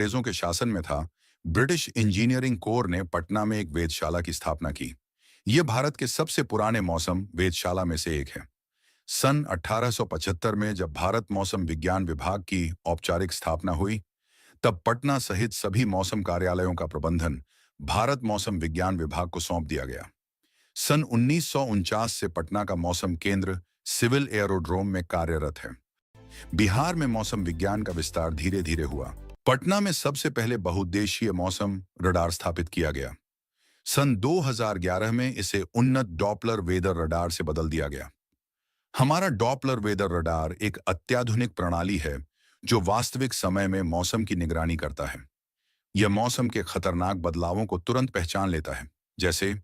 अंग्रेजों के शासन में था, ब्रिटिश इंजीनियरिंग कोर ने पटना में एक वेधशाला की स्थापना की। यह भारत के सबसे पुराने मौसम वेधशाला में से एक है। सन 1875 में जब भारत मौसम विज्ञान विभाग की औपचारिक स्थापना हुई, तब पटना सहित सभी मौसम कार्यालयों का प्रबंधन भारत मौसम विज्ञान विभाग को सौंप दिया गया। सन 1949 से पटना का मौसम केंद्र सिविल एयरोड्रोम में कार्यरत है। बिहार में मौसम विज्ञान का विस्तार धीरे धीरे हुआ। पटना में सबसे पहले बहुउद्देशीय मौसम रडार स्थापित किया गया। सन 2011 में इसे उन्नत डॉपलर वेदर रडार से बदल दिया गया। हमारा डॉपलर वेदर रडार एक अत्याधुनिक प्रणाली है जो वास्तविक समय में मौसम की निगरानी करता है। यह मौसम के खतरनाक बदलावों को तुरंत पहचान लेता है, जैसे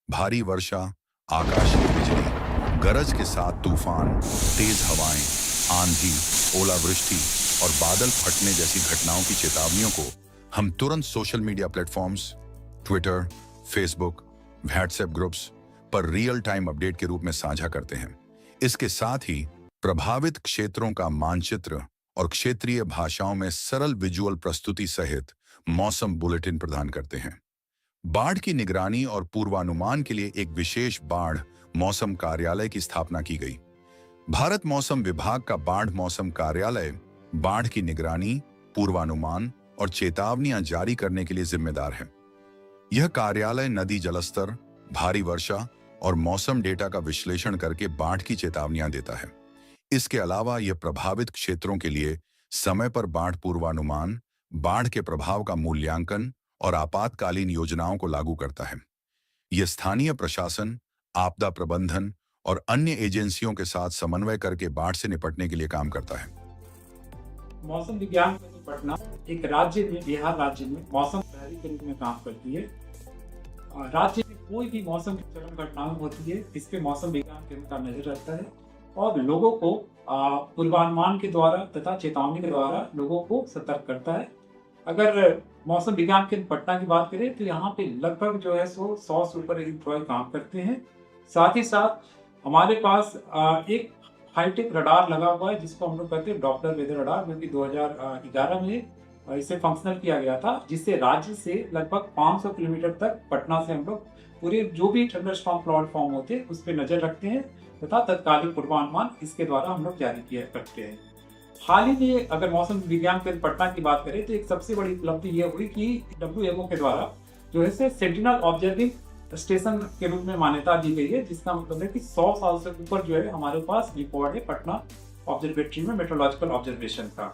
भारी वर्षा, आकाशीय बिजली, गरज के साथ तूफान, तेज हवाएं, आंधी, ओलावृष्टि और बादल फटने जैसी घटनाओं की चेतावनियों को हम तुरंत social media platforms, Twitter, Facebook, WhatsApp groups पर रियल टाइम अपडेट के रूप में साझा करते हैं। इसके साथ ही प्रभावित क्षेत्रों का मानचित्र और क्षेत्रीय भाषाओं में सरल विजुअल प्रस्तुति सहित मौसम बुलेटिन प्रदान करते हैं। बाढ़ की निगरानी और पूर्वानुमान के लिए एक विशेष बाढ़ मौसम कार्यालय की स्थापना की गई। भारत मौसम विभाग का बाढ़ मौसम कार्यालय बाढ़ की निगरानी, पूर्वानुमान और चेतावनियां जारी करने के लिए जिम्मेदार है। यह कार्यालय नदी जलस्तर, भारी वर्षा और मौसम डेटा का विश्लेषण करके बाढ़ की चेतावनियां देता है। इसके अलावा यह प्रभावित क्षेत्रों के लिए समय पर बाढ़ पूर्वानुमान, बाढ़ के प्रभाव का मूल्यांकन और आपातकालीन योजनाओं को लागू करता है। यह स्थानीय प्रशासन, आपदा प्रबंधन और अन्य एजेंसियों के साथ समन्वय करके बाढ़ से निपटने के लिए काम करता है। मौसम विज्ञान केंद्र पटना एक राज्य में, बिहार राज्य में मौसम प्रहरी के रूप में काम करती है। राज्य में कोई भी मौसम की चरम घटनाएं होती है, इस पे मौसम विज्ञान केंद्र का नजर रखता है और लोगों को पूर्वानुमान के द्वारा तथा चेतावनी के द्वारा लोगों को सतर्क करता है। अगर मौसम विज्ञान केंद्र पटना की बात करें तो यहाँ पे लगभग जो है 100 से ऊपर एम्प्लॉय काम करते हैं। साथ ही साथ हमारे पास एक हाईटेक रडार लगा हुआ है जिसको हम लोग कहते हैं डॉपलर वेदर रडार, जो कि 2011 में इसे फंक्शनल किया गया था, जिससे राज्य से लगभग 500 किलोमीटर तक पटना से हम लोग पूरे जो भी थंडरस्टॉर्म प्लेटफॉर्म होते हैं उस पर नजर रखते हैं तथा तत्कालीन पूर्वानुमान इसके द्वारा हम लोग जारी किया करते हैं। हाल ही में अगर मौसम विज्ञान केंद्र पटना की बात करें तो एक सबसे बड़ी उपलब्धि ये हुई कि WMO के द्वारा जो है सेंटिनल ऑब्जर्विंग स्टेशन के रूप में मान्यता दी गई है, जिसका मतलब है कि 100 साल से ऊपर जो है हमारे पास रिकॉर्ड है पटना ऑब्जर्वेटरी में मेट्रोलॉजिकल ऑब्जर्वेशन का।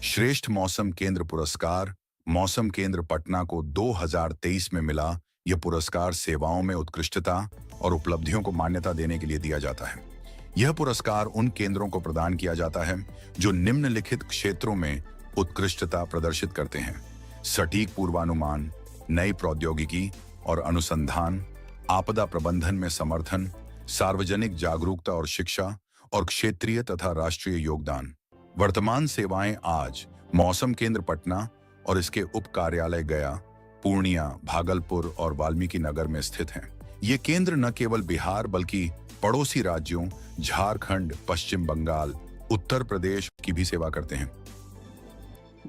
श्रेष्ठ मौसम केंद्र पुरस्कार मौसम केंद्र पटना को 2023 में मिला। यह पुरस्कार सेवाओं में उत्कृष्टता और उपलब्धियों को मान्यता देने के लिए दिया जाता है। यह पुरस्कार उन केंद्रों को प्रदान किया जाता है जो निम्नलिखित क्षेत्रों में उत्कृष्टता प्रदर्शित करते हैं: सटीक पूर्वानुमान, नई प्रौद्योगिकी और अनुसंधान, आपदा प्रबंधन में समर्थन, सार्वजनिक जागरूकता और शिक्षा, और क्षेत्रीय तथा राष्ट्रीय योगदान। वर्तमान सेवाएं आज मौसम केंद्र पटना और इसके उप कार्यालय गया, पूर्णिया, भागलपुर और वाल्मीकि नगर में स्थित हैं। ये केंद्र न केवल बिहार बल्कि पड़ोसी राज्यों झारखंड, पश्चिम बंगाल, उत्तर प्रदेश की भी सेवा करते हैं।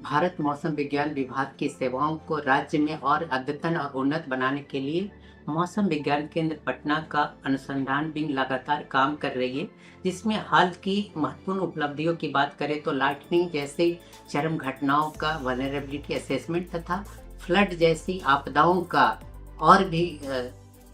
भारत मौसम विज्ञान विभाग की सेवाओं को राज्य में और अद्यतन और उन्नत बनाने के लिए मौसम विज्ञान केंद्र पटना का अनुसंधान विंग लगातार काम कर रही है, जिसमें हाल की महत्वपूर्ण उपलब्धियों की बात करें तो लाइटनिंग जैसे चरम घटनाओं का वल्नरेबिलिटी असेसमेंट तथा फ्लड जैसी आपदाओं का और भी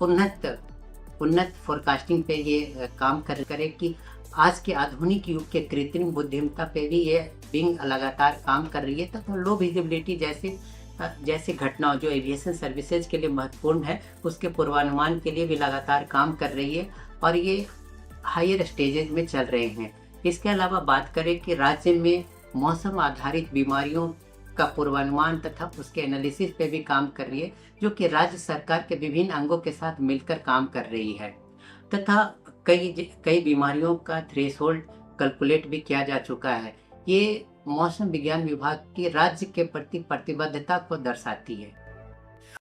उन्नत फोरकास्टिंग पे ये काम करे कि आज के आधुनिक युग के कृत्रिम बुद्धिमत्ता पे भी ये विंग लगातार काम कर रही है तथा लो विजिबिलिटी जैसे घटनाओं जो एविएशन सर्विसेज के लिए महत्वपूर्ण है उसके पूर्वानुमान के लिए भी लगातार काम कर रही है और ये हायर स्टेजेस में चल रहे हैं। इसके अलावा बात करें कि राज्य में मौसम आधारित बीमारियों का पूर्वानुमान तथा उसके एनालिसिस पे भी काम कर रही है, जो कि राज्य सरकार के विभिन्न अंगों के साथ मिलकर काम कर रही है तथा कई बीमारियों का थ्रेशोल्ड कैलकुलेट भी किया जा चुका है। ये मौसम विज्ञान विभाग की राज्य के प्रति प्रतिबद्धता को दर्शाती है।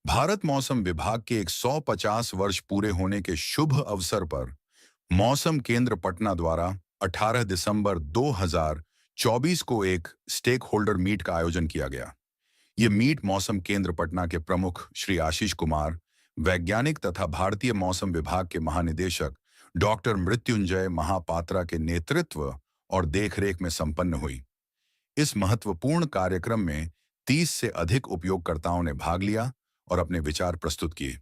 भारत मौसम विभाग के 150 वर्ष पूरे होने के शुभ अवसर पर मौसम केंद्र पटना द्वारा 18 दिसंबर 2024 को एक स्टेक होल्डर मीट का आयोजन किया गया। ये मीट मौसम केंद्र पटना के प्रमुख श्री आशीष कुमार, वैज्ञानिक तथा भारतीय मौसम विभाग के महानिदेशक डॉक्टर मृत्युंजय महापात्रा के नेतृत्व और देखरेख में संपन्न हुई। इस महत्वपूर्ण कार्यक्रम में 30 से अधिक उपयोगकर्ताओं ने भाग लिया और अपने विचार प्रस्तुत किए।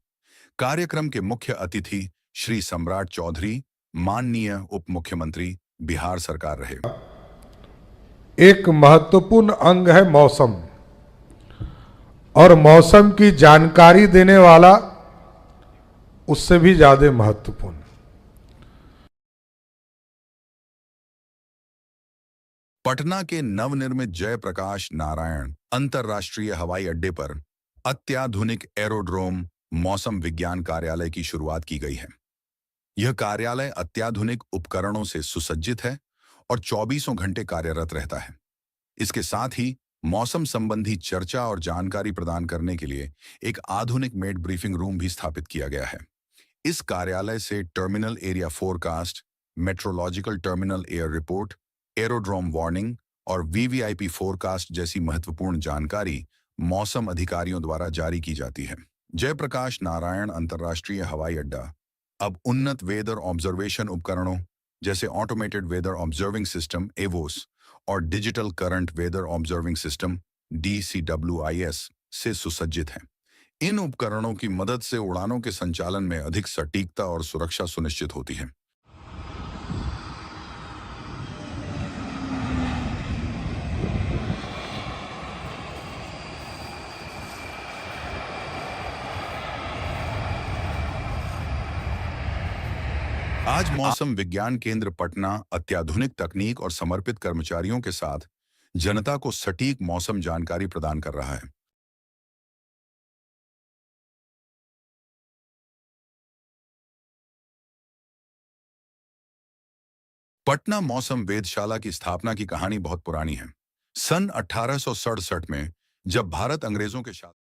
कार्यक्रम के मुख्य अतिथि श्री सम्राट चौधरी, माननीय उप मुख्यमंत्री बिहार सरकार रहे। एक महत्वपूर्ण अंग है मौसम, और मौसम की जानकारी देने वाला उससे भी ज्यादा महत्वपूर्ण। पटना के नवनिर्मित जयप्रकाश नारायण अंतर्राष्ट्रीय हवाई अड्डे पर अत्याधुनिक एरोड्रोम मौसम विज्ञान कार्यालय की शुरुआत की गई है। यह कार्यालय अत्याधुनिक उपकरणों से सुसज्जित है और 24 घंटे कार्यरत रहता है। इसके साथ ही मौसम संबंधी चर्चा और जानकारी प्रदान करने के लिए एक आधुनिक मेड ब्रीफिंग रूम भी स्थापित किया गया है। इस कार्यालय से terminal area forecast, meteorological terminal air report, aerodrome warning और वीवीआईपी फोरकास्ट जैसी महत्वपूर्ण जानकारी मौसम अधिकारियों द्वारा जारी की जाती है। जयप्रकाश नारायण अंतर्राष्ट्रीय हवाई अड्डा अब उन्नत वेदर ऑब्जर्वेशन उपकरणों जैसे ऑटोमेटेड वेदर ऑब्जर्विंग सिस्टम एवोस और digital current weather observing system DCWIS से सुसज्जित है। इन उपकरणों की मदद से उड़ानों के संचालन में अधिक सटीकता और सुरक्षा सुनिश्चित होती है। आज मौसम विज्ञान केंद्र पटना अत्याधुनिक तकनीक और समर्पित कर्मचारियों के साथ जनता को सटीक मौसम जानकारी प्रदान कर रहा है। पटना मौसम वेधशाला की स्थापना की कहानी बहुत पुरानी है। सन 1867 में जब भारत अंग्रेजों के शासन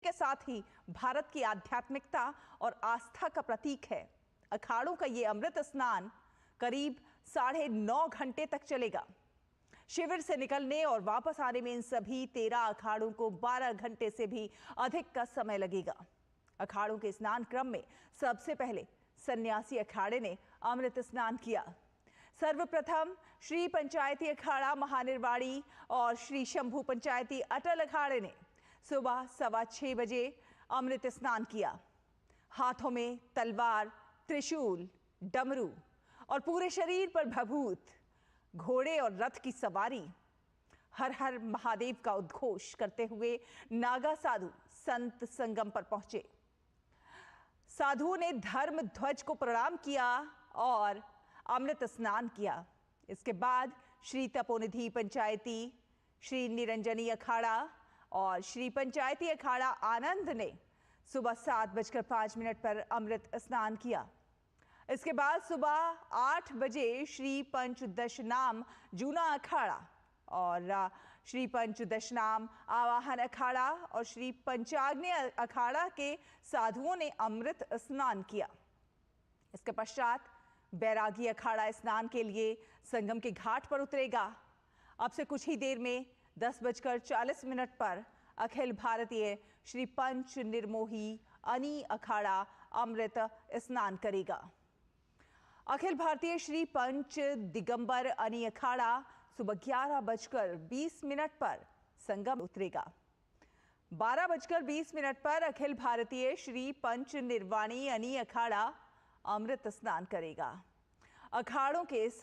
के साथ ही भारत की आध्यात्मिकता और आस्था का प्रतीक है। अखाड़ों का ये अमृत स्नान करीब 9.5 घंटे तक चलेगा। शिविर से निकलने और वापस आने में इन सभी 13 अखाड़ों को 12 घंटे से भी अधिक का समय लगेगा। अखाड़ों के स्नान क्रम में सबसे पहले सन्यासी अखाड़े ने अमृत स्नान किया। सर्वप्रथम श्री पंचायती अखाड़ा महानिर्वाणी और श्री शंभू पंचायती अटल अखाड़े ने सुबह 6:15 बजे अमृत स्नान किया। हाथों में तलवार, त्रिशूल, डमरू और पूरे शरीर पर भभूत, घोड़े और रथ की सवारी, हर हर महादेव का उद्घोष करते हुए नागा साधु संत संगम पर पहुंचे। साधुओं ने धर्म ध्वज को प्रणाम किया और अमृत स्नान किया। इसके बाद श्री तपोनिधि पंचायती, श्री निरंजनी अखाड़ा और श्री पंचायती अखाड़ा आनंद ने सुबह 7:05 पर अमृत स्नान किया। इसके बाद सुबह 8 बजे श्री पंचदशनाम जूना अखाड़ा और श्री पंचदशनाम आवाहन अखाड़ा और श्री पंचाग्नि अखाड़ा के साधुओं ने अमृत स्नान किया। इसके पश्चात बैरागी अखाड़ा स्नान के लिए संगम के घाट पर उतरेगा। अब से कुछ ही देर में 10:40 पर अखिल भारतीय श्री पंच निर्मोही अनी अखाड़ा अमृत स्नान करेगा। अखिल भारतीय श्री पंच दिगंबर अनी अखाड़ा सुबह 11:20 पर संगम उतरेगा। 12:20 पर अखिल भारतीय श्री पंच निर्वाणी अनी अखाड़ा अमृत स्नान करेगा। अखाड़ों के इस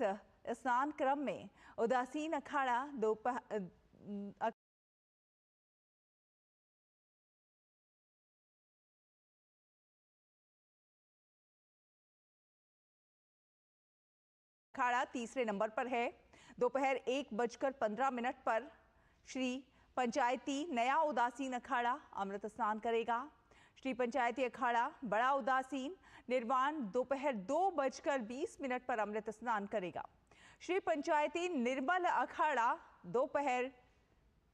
स्नान क्रम में उदासीन अखाड़ा दोपहर अखाड़ा तीसरे नंबर पर है। दोपहर 1:15 पर श्री पंचायती नया उदासीन अखाड़ा अमृत स्नान करेगा। श्री पंचायती अखाड़ा बड़ा उदासीन निर्वाण दोपहर 2:20 पर अमृत स्नान करेगा। श्री पंचायती निर्मल अखाड़ा दोपहर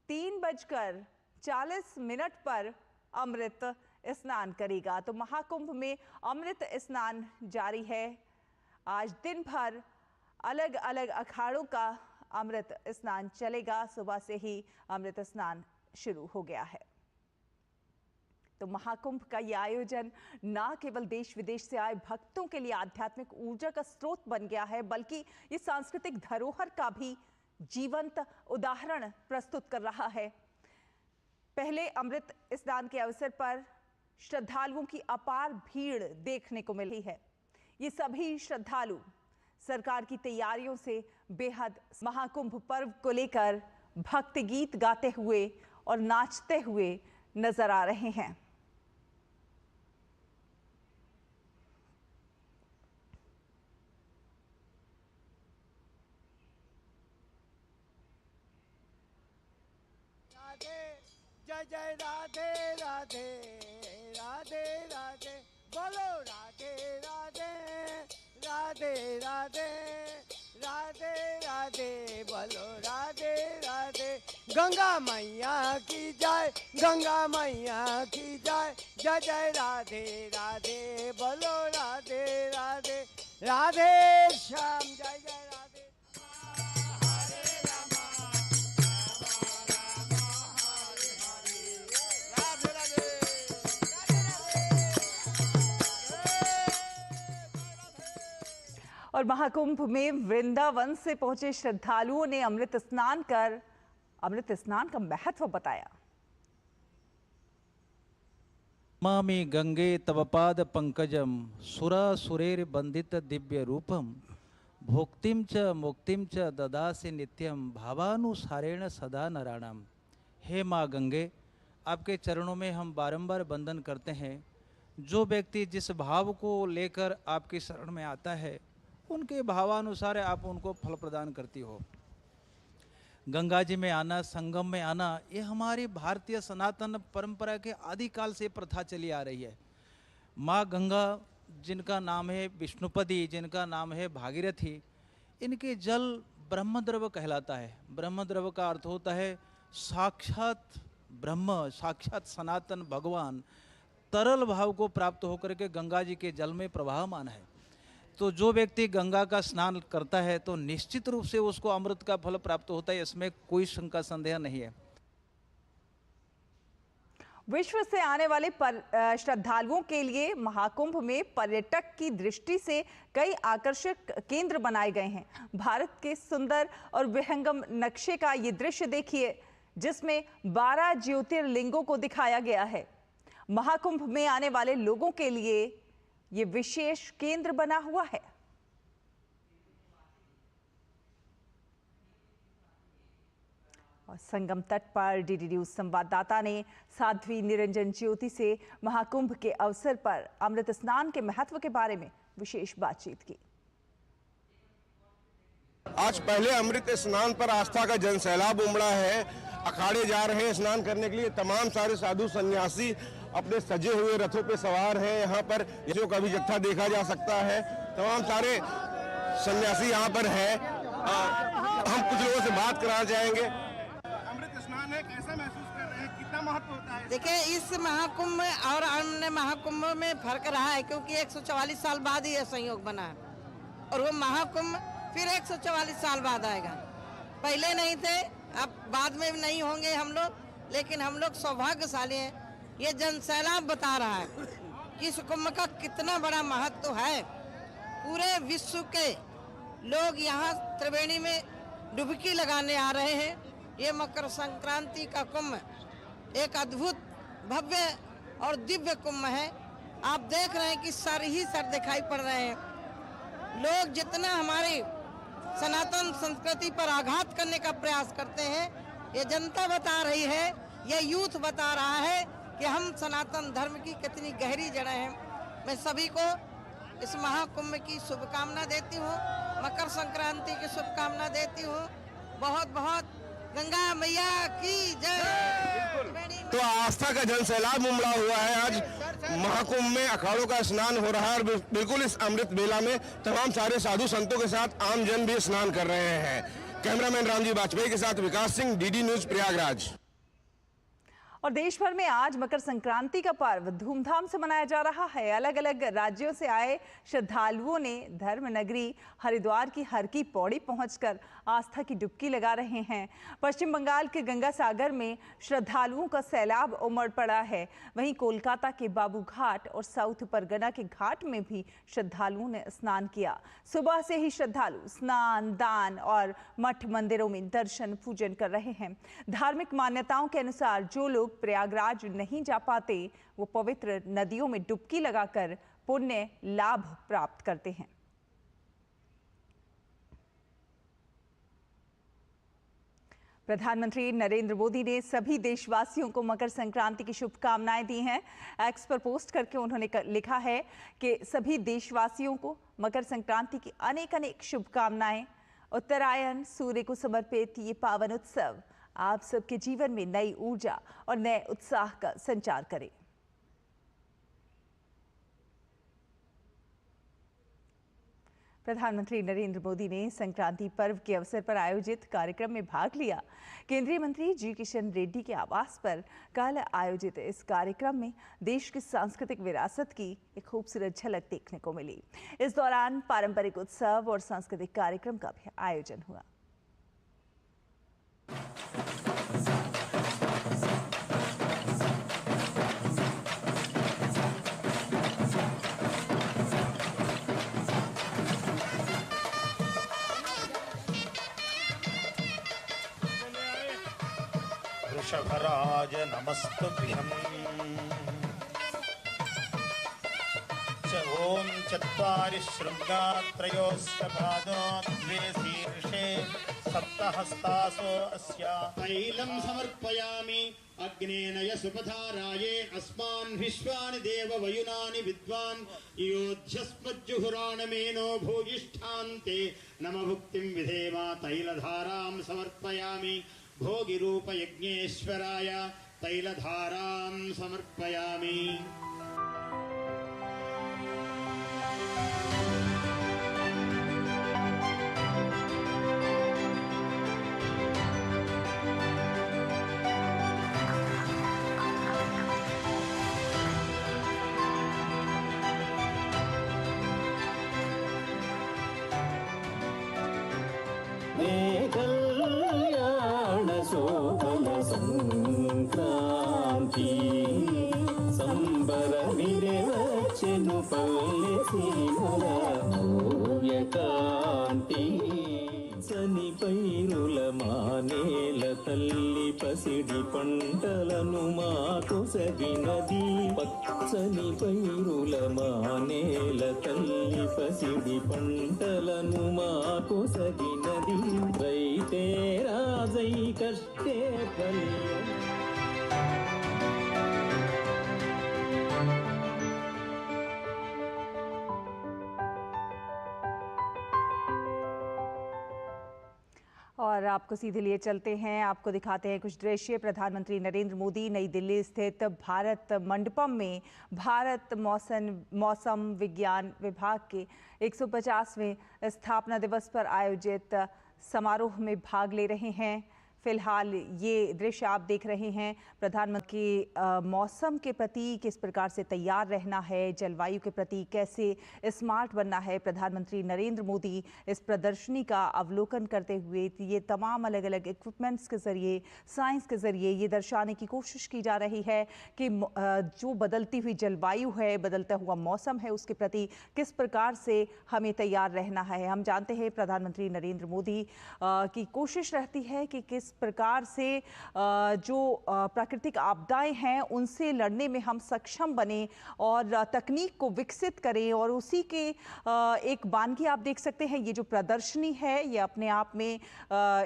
3:40 पर अमृत स्नान करेगा। तो महाकुंभ में अमृत स्नान जारी है। आज दिन भर अलग अलग अखाड़ों का अमृत स्नान चलेगा। सुबह से ही अमृत स्नान शुरू हो गया है। तो महाकुंभ का यह आयोजन न केवल देश विदेश से आए भक्तों के लिए आध्यात्मिक ऊर्जा का स्रोत बन गया है, बल्कि ये सांस्कृतिक धरोहर का भी जीवंत उदाहरण प्रस्तुत कर रहा है। पहले अमृत स्नान के अवसर पर श्रद्धालुओं की अपार भीड़ देखने को मिली है। ये सभी श्रद्धालु सरकार की तैयारियों से बेहद महाकुंभ पर्व को लेकर भक्ति गीत गाते हुए और नाचते हुए नजर आ रहे हैं। जय जय राधे राधे राधे राधे बोलो राधे राधे राधे राधे राधे राधे बोलो राधे राधे। गंगा मैया की जय, गंगा मैया की जय, जय जय राधे राधे बोलो राधे राधे राधे श्याम जय जय राधे। और महाकुंभ में वृंदावन से पहुंचे श्रद्धालुओं ने अमृत स्नान कर अमृत स्नान का महत्व बताया। मामी गंगे तव पाद पंकजम सुरा सुरेर बंदित दिव्य रूपम भोक्तिम च मुक्तिम च ददासि नित्यम भावानुसारेण सदा नराणाम। हे माँ गंगे, आपके चरणों में हम बारंबार वंदन करते हैं। जो व्यक्ति जिस भाव को लेकर आपकी शरण में आता है, उनके भावानुसार आप उनको फल प्रदान करती हो। गंगा जी में आना, संगम में आना, ये हमारी भारतीय सनातन परंपरा के आदिकाल से प्रथा चली आ रही है। माँ गंगा जिनका नाम है विष्णुपदी, जिनका नाम है भागीरथी, इनके जल ब्रह्मद्रव कहलाता है। ब्रह्मद्रव का अर्थ होता है साक्षात ब्रह्म, साक्षात सनातन भगवान तरल भाव को प्राप्त होकर के गंगा जी के जल में प्रवाहमान है। तो जो व्यक्ति गंगा का स्नान करता है तो निश्चित रूप से उसको अमृत का फल प्राप्त होता है, इसमें कोई शंका संदेह नहीं है। विश्व से आने वाले श्रद्धालुओं के लिए महाकुंभ में पर्यटक की दृष्टि से कई आकर्षक केंद्र बनाए गए हैं। भारत के सुंदर और विहंगम नक्शे का ये दृश्य देखिए, जिसमें 12 ज्योतिर्लिंगों को दिखाया गया है। महाकुंभ में आने वाले लोगों के लिए ये विशेष केंद्र बना हुआ है। और संगम तट पर डीडी न्यूज संवाददाता ने साध्वी निरंजन ज्योति से महाकुंभ के अवसर पर अमृत स्नान के महत्व के बारे में विशेष बातचीत की। आज पहले अमृत स्नान पर आस्था का जनसैलाब उमड़ा है। अखाड़े जा रहे हैं स्नान करने के लिए। तमाम सारे साधु सन्यासी अपने सजे हुए रथों पे सवार हैं। यहाँ पर यशों का भी जत्था देखा जा सकता है। तमाम सारे सन्यासी यहाँ पर हैं। हम कुछ लोगों से बात कराना चाहेंगे। अमृत स्नान है, कैसा महसूस कर रहे हैं, कितना महत्व होता है? देखिए, इस महाकुंभ और अन्य महाकुंभ में फर्क रहा है, क्योंकि 144 साल बाद ही यह संयोग बना है और वो महाकुंभ फिर 144 साल बाद आएगा। पहले नहीं थे, अब बाद में नहीं होंगे हम लोग, लेकिन हम लोग सौभाग्यशाली हैं। ये जनसैलाब बता रहा है कि इस कुंभ का कितना बड़ा महत्व है। पूरे विश्व के लोग यहाँ त्रिवेणी में डुबकी लगाने आ रहे हैं। ये मकर संक्रांति का कुंभ एक अद्भुत भव्य और दिव्य कुंभ है। आप देख रहे हैं कि सर ही सर दिखाई पड़ रहे हैं। लोग जितना हमारी सनातन संस्कृति पर आघात करने का प्रयास करते हैं, ये जनता बता रही है, ये यूथ बता रहा है कि हम सनातन धर्म की कितनी गहरी जड़ें हैं। मैं सभी को इस महाकुंभ की शुभकामना देती हूँ, मकर संक्रांति की शुभकामना देती हूँ। बहुत बहुत गंगा मैया की जय। तो आस्था का जन सैलाब उमड़ा हुआ है। आज महाकुंभ में अखाड़ों का स्नान हो रहा है और बिल्कुल इस अमृत बेला में तमाम सारे साधु संतों के साथ आम जन भी स्नान कर रहे हैं। कैमरामैन रामजी वाजपेयी के साथ विकास सिंह, डीडी न्यूज, प्रयागराज। और देश भर में आज मकर संक्रांति का पर्व धूमधाम से मनाया जा रहा है। अलग अलग राज्यों से आए श्रद्धालुओं ने धर्म नगरी हरिद्वार की हर की पौड़ी पहुंचकर आस्था की डुबकी लगा रहे हैं। पश्चिम बंगाल के गंगा सागर में श्रद्धालुओं का सैलाब उमड़ पड़ा है। वहीं कोलकाता के बाबू घाट और साउथ परगना के घाट में भी श्रद्धालुओं ने स्नान किया। सुबह से ही श्रद्धालु स्नान, दान और मठ मंदिरों में दर्शन पूजन कर रहे हैं। धार्मिक मान्यताओं के अनुसार जो लोग प्रयागराज नहीं जा पाते वो पवित्र नदियों में डुबकी लगाकर पुण्य लाभ प्राप्त करते हैं। प्रधानमंत्री नरेंद्र मोदी ने सभी देशवासियों को मकर संक्रांति की शुभकामनाएं दी हैं। एक्स पर पोस्ट करके उन्होंने लिखा है कि सभी देशवासियों को मकर संक्रांति की अनेक अनेक शुभकामनाएं। उत्तरायण सूर्य को समर्पित ये पावन उत्सव आप सबके जीवन में नई ऊर्जा और नए उत्साह का संचार करे। प्रधानमंत्री नरेंद्र मोदी ने संक्रांति पर्व के अवसर पर आयोजित कार्यक्रम में भाग लिया। केंद्रीय मंत्री जी किशन रेड्डी के आवास पर कल आयोजित इस कार्यक्रम में देश की सांस्कृतिक विरासत की एक खूबसूरत झलक देखने को मिली। इस दौरान पारंपरिक उत्सव और सांस्कृतिक कार्यक्रम का भी आयोजन हुआ। वृषभराज नमस्तुभ्यम्। ओम चत्वारि शृंगा त्रयोश्च पादो द्वे शीर्षे सप्तहस्तासो अस्या। तैलं समर्पयामि अग्नेन यसुपधाराये अस्मान् विश्वानि देव वयुनानि विद्वान् योध्यस्मज्जुहुराणमेनो भूयिष्ठान्ते नम भुक्तिं विधेम। तैलधारां समर्पयामि भोगिरूप यज्ञेश्वराय तैलधारां समर्पयामि। शोभन संक्रांति संबर विरवचनु पल्ले सीमల భవ్యకాంతి సని పైరుల మానేల తల్లి పసిడి పంటలను మాకు సగినది పచ్చని పైరుల మానేల తల్లి పసిడి పంటలను మాకు సగినది రైతే రాజై కష్టే ఫల్యం। और आपको सीधे लिए चलते हैं, आपको दिखाते हैं कुछ दृश्य। प्रधानमंत्री नरेंद्र मोदी नई दिल्ली स्थित भारत मंडपम में भारत मौसम विज्ञान विभाग के 150वें स्थापना दिवस पर आयोजित समारोह में भाग ले रहे हैं। फिलहाल ये दृश्य आप देख रहे हैं। प्रधानमंत्री मौसम के प्रति किस प्रकार से तैयार रहना है, जलवायु के प्रति कैसे स्मार्ट बनना है, प्रधानमंत्री नरेंद्र मोदी इस प्रदर्शनी का अवलोकन करते हुए ये तमाम अलग अलग इक्विपमेंट्स के ज़रिए, साइंस के ज़रिए ये दर्शाने की कोशिश की जा रही है कि जो बदलती हुई जलवायु है, बदलता हुआ मौसम है, उसके प्रति किस प्रकार से हमें तैयार रहना है। हम जानते हैं प्रधानमंत्री नरेंद्र मोदी की कोशिश रहती है कि किस प्रकार से जो प्राकृतिक आपदाएं हैं उनसे लड़ने में हम सक्षम बने और तकनीक को विकसित करें। और उसी के एक बानगी आप देख सकते हैं, ये जो प्रदर्शनी है ये अपने आप में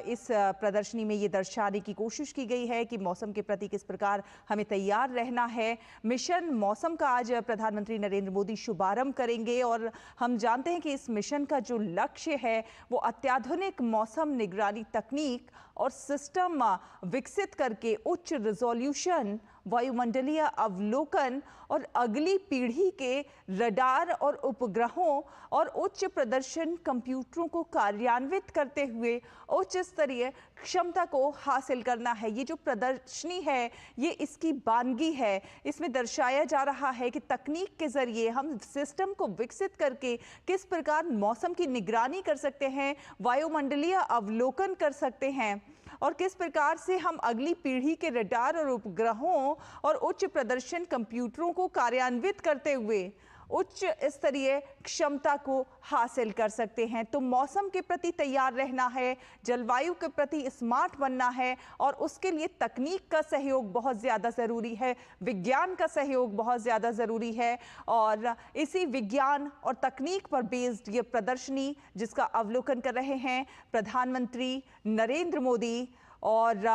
इस प्रदर्शनी में ये दर्शाने की कोशिश की गई है कि मौसम के प्रति किस प्रकार हमें तैयार रहना है। मिशन मौसम का आज प्रधानमंत्री नरेंद्र मोदी शुभारंभ करेंगे और हम जानते हैं कि इस मिशन का जो लक्ष्य है वो अत्याधुनिक मौसम निगरानी तकनीक और सिस्टम विकसित करके उच्च रिजोल्यूशन वायुमंडलीय अवलोकन और अगली पीढ़ी के रडार और उपग्रहों और उच्च प्रदर्शन कंप्यूटरों को कार्यान्वित करते हुए उच्च स्तरीय क्षमता को हासिल करना है। ये जो प्रदर्शनी है ये इसकी बानगी है। इसमें दर्शाया जा रहा है कि तकनीक के जरिए हम सिस्टम को विकसित करके किस प्रकार मौसम की निगरानी कर सकते हैं, वायुमंडलीय अवलोकन कर सकते हैं और किस प्रकार से हम अगली पीढ़ी के रडार और उपग्रहों और उच्च प्रदर्शन कंप्यूटरों को कार्यान्वित करते हुए उच्च स्तरीय क्षमता को हासिल कर सकते हैं। तो मौसम के प्रति तैयार रहना है, जलवायु के प्रति स्मार्ट बनना है और उसके लिए तकनीक का सहयोग बहुत ज़्यादा ज़रूरी है, विज्ञान का सहयोग बहुत ज़्यादा ज़रूरी है। और इसी विज्ञान और तकनीक पर बेस्ड ये प्रदर्शनी जिसका अवलोकन कर रहे हैं प्रधानमंत्री नरेंद्र मोदी। और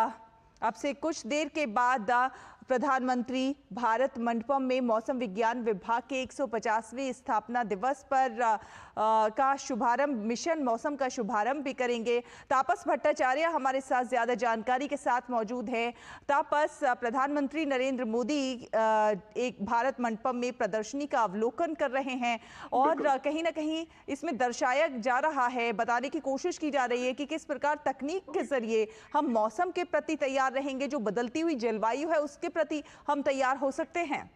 अब से कुछ देर के बाद प्रधानमंत्री भारत मंडपम में मौसम विज्ञान विभाग के 150वें स्थापना दिवस पर का शुभारंभ, मिशन मौसम का शुभारंभ भी करेंगे। तापस भट्टाचार्य हमारे साथ ज़्यादा जानकारी के साथ मौजूद हैं। तापस, प्रधानमंत्री नरेंद्र मोदी एक भारत मंडपम में प्रदर्शनी का अवलोकन कर रहे हैं और कहीं ना कहीं इसमें दर्शाया जा रहा है, बताने की कोशिश की जा रही है कि किस प्रकार तकनीक के जरिए हम मौसम के प्रति तैयार रहेंगे, जो बदलती हुई जलवायु है उसके प्रति हम तैयार हो सकते हैं।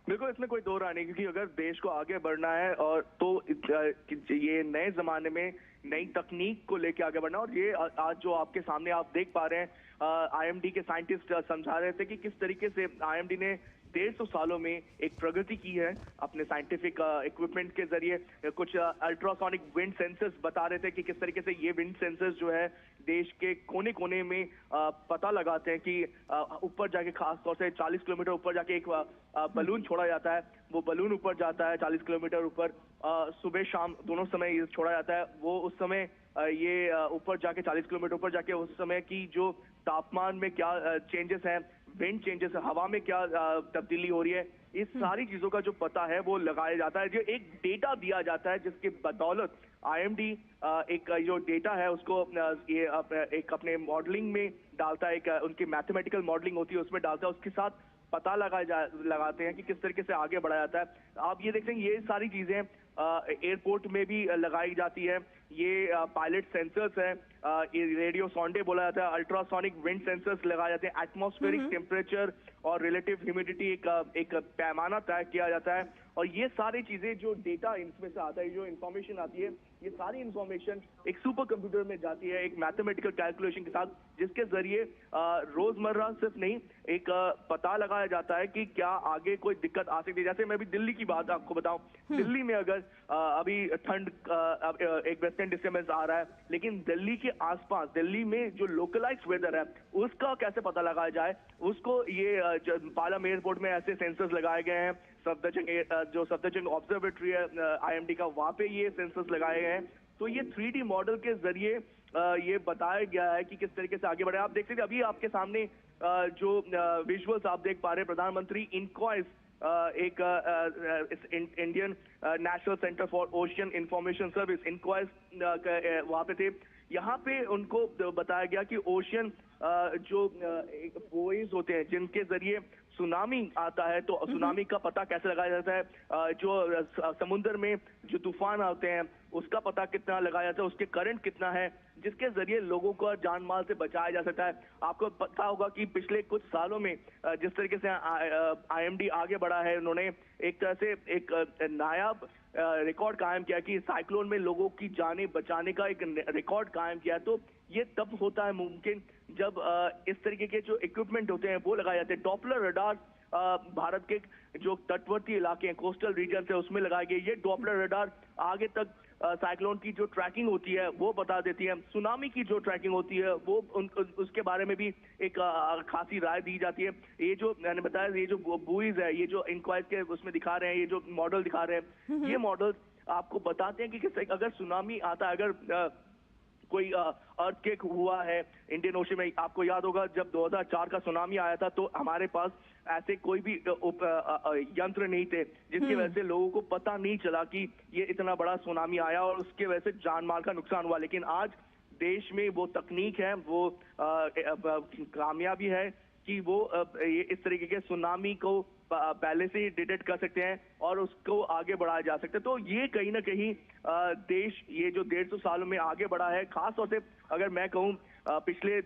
बिल्कुल, इसमें कोई दो राय नहीं, क्योंकि अगर देश को आगे बढ़ना है और तो ये नए जमाने में नई तकनीक को लेके आगे बढ़ना। और ये आज जो आपके सामने आप देख पा रहे हैं, आईएमडी के साइंटिस्ट समझा रहे थे कि किस तरीके से आईएमडी ने 150 सालों में एक प्रगति की है अपने साइंटिफिक इक्विपमेंट के जरिए। कुछ अल्ट्रासोनिक विंड सेंसर्स बता रहे थे कि किस तरीके से ये विंड सेंसर्स जो है देश के कोने कोने में पता लगाते हैं कि ऊपर जाके, खास तौर से 40 किलोमीटर ऊपर जाके एक बलून छोड़ा जाता है। वो बलून ऊपर जाता है 40 किलोमीटर ऊपर, सुबह शाम दोनों समय ये छोड़ा जाता है। वो उस समय ये ऊपर जाके 40 किलोमीटर ऊपर जाके उस समय की जो तापमान में क्या चेंजेस हैं, विंड चेंजेस, हवा में क्या तब्दीली हो रही है, इस सारी चीजों का जो पता है वो लगाया जाता है। जो एक डेटा दिया जाता है जिसके बदौलत आईएमडी एक जो डेटा है उसको ये एक अपने मॉडलिंग में डालता है, एक उनकी मैथमेटिकल मॉडलिंग होती है उसमें डालता है, उसके साथ पता लगाते हैं कि किस तरीके से आगे बढ़ा जाता है। आप ये देखते हैं ये सारी चीजें एयरपोर्ट में भी लगाई जाती है। ये पायलट सेंसर्स हैं, रेडियो सॉन्डे बोला जाता है, अल्ट्रासोनिक विंड सेंसर्स लगाए जाते हैं, एटमॉस्फेरिक टेम्परेचर और रिलेटिव ह्यूमिडिटी एक पैमाना तय किया जाता है। और ये सारी चीजें जो डेटा इनमें से आता है, जो इन्फॉर्मेशन आती है, ये सारी इन्फॉर्मेशन एक सुपर कंप्यूटर में जाती है एक मैथमेटिकल कैलकुलेशन के साथ, जिसके जरिए रोजमर्रा सिर्फ नहीं एक पता लगाया जाता है कि क्या आगे कोई दिक्कत आ सकती है। जैसे मैं अभी दिल्ली की बात आपको बताऊं, दिल्ली में अगर अभी ठंड एक वेस्टर्न डिस्टर्बेंस आ रहा है, लेकिन दिल्ली के आसपास, दिल्ली में जो लोकलाइज्ड वेदर है उसका कैसे पता लगाया जाए, उसको ये पालम एयरपोर्ट में ऐसे सेंसर्स लगाए गए हैं। जो सफदरजंग ऑब्जर्वेटरी है आईएमडी का, वहां पे ये सेंसर्स लगाए गए हैं। तो ये 3D मॉडल के जरिए ये बताया गया है कि किस तरीके से आगे बढ़े। आप देख सकते हैं अभी आपके सामने जो विजुअल्स आप देख पा रहे हैं, प्रधानमंत्री इनक्वाइस एक Indian national centre for ocean information service INCOIS वहां पे थे। यहाँ पे उनको बताया गया कि ओशियन जो बुओइज होते हैं जिनके जरिए सुनामी आता है, तो सुनामी का पता कैसे लगाया जाता है, जो समुद्र में जो तूफान आते हैं उसका पता कितना लगाया जाता है, उसके करंट कितना है, जिसके जरिए लोगों को जान माल से बचाया जा सकता है। आपको पता होगा कि पिछले कुछ सालों में जिस तरीके से आईएमडी आगे बढ़ा है, उन्होंने एक तरह से एक नायाब रिकॉर्ड कायम किया कि साइक्लोन में लोगों की जानें बचाने का एक रिकॉर्ड कायम किया। तो ये तब होता है मुमकिन जब इस तरीके के जो इक्विपमेंट होते हैं वो लगाए जाते हैं। डॉपलर रडार भारत के जो तटवर्ती इलाके हैं, कोस्टल रीजन है, उसमें लगाए गए। ये डॉपलर रडार आगे तक साइक्लोन की जो ट्रैकिंग होती है वो बता देती है। सुनामी की जो ट्रैकिंग होती है वो उसके बारे में भी एक खासी राय दी जाती है। ये जो मैंने बताया, ये जो बुईज है, ये जो इंक्वायरी के उसमें दिखा रहे हैं, ये जो मॉडल दिखा रहे हैं, ये मॉडल आपको बताते हैं कि अगर सुनामी आता है, अगर कोई अर्थक्वेक हुआ है इंडियन ओशन में, आपको याद होगा जब 2004 का सुनामी आया था तो हमारे पास ऐसे कोई भी यंत्र नहीं थे, जिसकी वजह से लोगों को पता नहीं चला कि ये इतना बड़ा सुनामी आया और उसके वजह से जान माल का नुकसान हुआ। लेकिन आज देश में वो तकनीक है, वो कामयाबी है कि वो ये इस तरीके के सुनामी को पहले से ही डिटेक्ट कर सकते हैं और उसको आगे बढ़ाया जा सकता है। तो ये कहीं ना कहीं देश ये जो 150 सालों में आगे बढ़ा है, खास तौर से अगर मैं कहूँ पिछले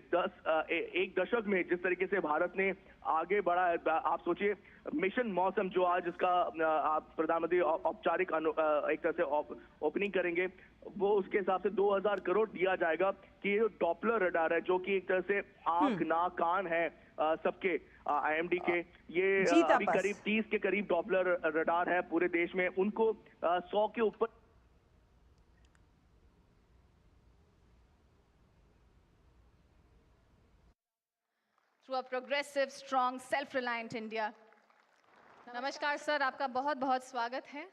एक दशक में जिस तरीके से भारत ने आगे बढ़ा है। आप सोचिए मिशन मौसम जो आज इसका आप प्रधानमंत्री औपचारिक एक तरह से ओपनिंग करेंगे, वो उसके हिसाब से 2000 करोड़ दिया जाएगा कि ये डॉपलर रडार है, जो कि एक तरह से आंख नाक कान है सबके IMD के, ये अभी करीब 30 के करीब डॉपलर रडार है पूरे देश में, उनको 100 के ऊपर। Through a progressive, strong, self-reliant India. नमस्कार सर, आपका बहुत-बहुत स्वागत है.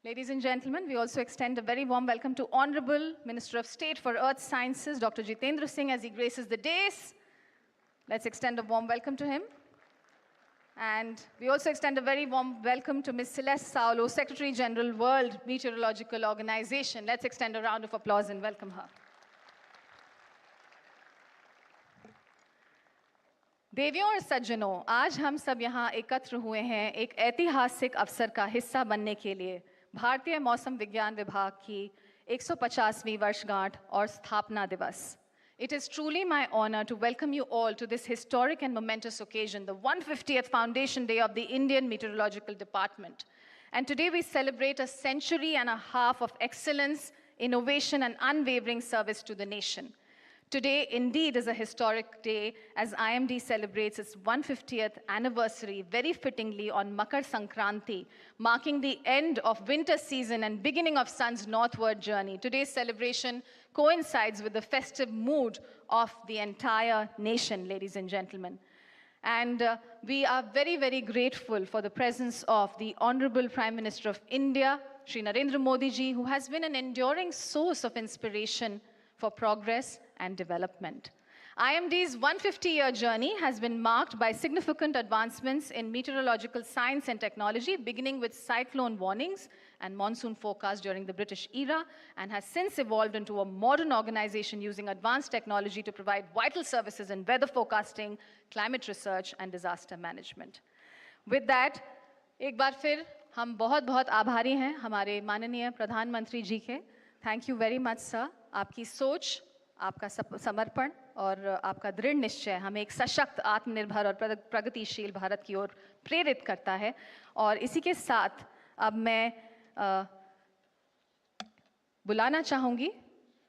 Ladies and gentlemen, we also extend a very warm welcome to Honorable Minister of State for Earth Sciences, Dr. Jitendra Singh, as he graces the dais. Let's extend a warm welcome to him. And we also extend a very warm welcome to Ms. Celeste Saulo, Secretary General, World Meteorological Organization. Let's extend a round of applause and welcome her. देवियों और सज्जनों, आज हम सब यहाँ एकत्र हुए हैं एक ऐतिहासिक अवसर का हिस्सा बनने के लिए, भारतीय मौसम विज्ञान विभाग की 150वीं वर्षगांठ और स्थापना दिवस. It is truly my honor to welcome you all to this historic and momentous occasion, the 150th Foundation Day of the Indian Meteorological Department. And today we celebrate a century and a half of excellence, innovation, and unwavering service to the nation. Today, indeed, is a historic day as IMD celebrates its 150th anniversary, very fittingly on Makar Sankranti, marking the end of winter season and beginning of sun's northward journey. Today's celebration coincides with the festive mood of the entire nation, ladies and gentlemen. And we are very, very grateful for the presence of the Honorable Prime Minister of India, Shri Narendra Modi ji, who has been an enduring source of inspiration for progress and development. IMD's 150-year journey has been marked by significant advancements in meteorological science and technology, beginning with cyclone warnings and monsoon forecasts during the British era, and has since evolved into a modern organization using advanced technology to provide vital services in weather forecasting, climate research, and disaster management. With that, एक बार फिर हम बहुत-बहुत आभारी हैं हमारे माननीय प्रधानमंत्री जी के. Thank you very much, sir. आपकी सोच, आपका समर्पण और आपका दृढ़ निश्चय हमें एक सशक्त, आत्मनिर्भर और प्रगतिशील भारत की ओर प्रेरित करता है. और इसी के साथ अब मैं बुलाना चाहूँगी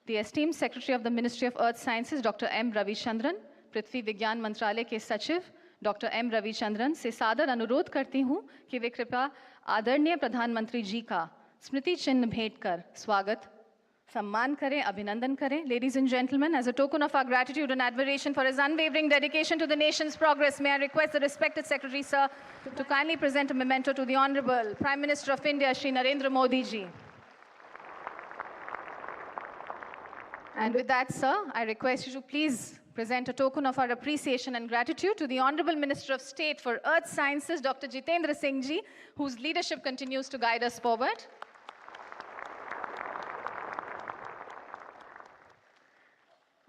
the esteemed Secretary of the Ministry of Earth Sciences, Dr. M. Ravichandran, पृथ्वी विज्ञान मंत्रालय के सचिव डॉक्टर M. रविचंद्रन से सादर अनुरोध करती हूँ कि वे कृपया आदरणीय प्रधानमंत्री जी का स्मृति चिन्ह भेंट कर स्वागत सम्मान करें, अभिनंदन करें. Ladies and gentlemen, as a token of our gratitude and admiration for his unwavering dedication to the nation's progress, may I request the respected Secretary, sir, to kindly present a memento to the Honorable Prime Minister of India, Shri Narendra Modi ji. And with that, sir, I request you to please present a token of our appreciation and gratitude to the Honorable Minister of State for Earth Sciences, Dr. Jitendra Singh ji, whose leadership continues to guide us forward.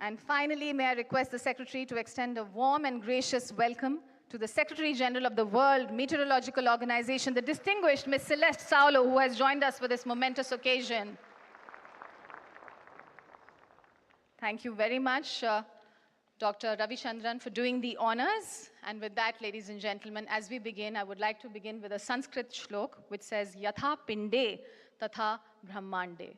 And finally, may I request the Secretary to extend a warm and gracious welcome to the Secretary General of the World Meteorological Organization, the distinguished Ms. Celeste Saulo, who has joined us for this momentous occasion. Thank you very much, Dr. Ravichandran, for doing the honors. And with that, ladies and gentlemen, as we begin, I would like to begin with a Sanskrit shlok, which says, Yatha Pinde Tatha Brahmande.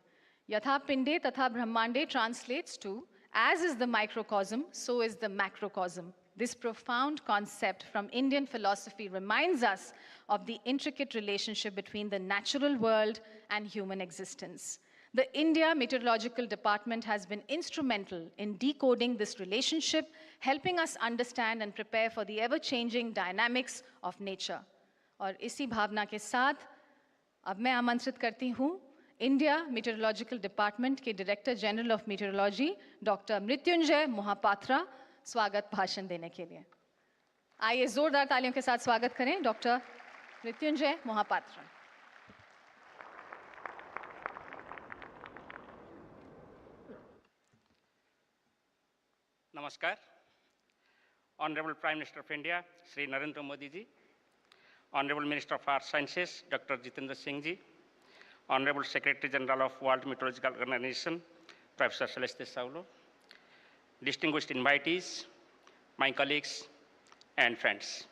Yatha Pinde Tatha Brahmande translates to, as is the microcosm, so is the macrocosm. this profound concept from Indian philosophy reminds us of the intricate relationship between the natural world and human existence. The India Meteorological Department has been instrumental in decoding this relationship, helping us understand and prepare for the ever-changing dynamics of nature. और इसी भावना के साथ अब मैं आमंत्रित करती हूँ India meteorological department के director general of meteorology doctor Mrityunjay Mohapatra स्वागत भाषण देने के लिए। आइए जोरदार तालियों के साथ स्वागत करें doctor Mrityunjay Mohapatra. Namaskar. Honorable Prime Minister of India, Shri Narendra Modi ji, Honorable Minister of Earth Sciences, Dr. Jitendra Singh ji, Honorable Secretary General of World Meteorological Organization, Professor Celeste Saulo, distinguished invitees, my colleagues and friends.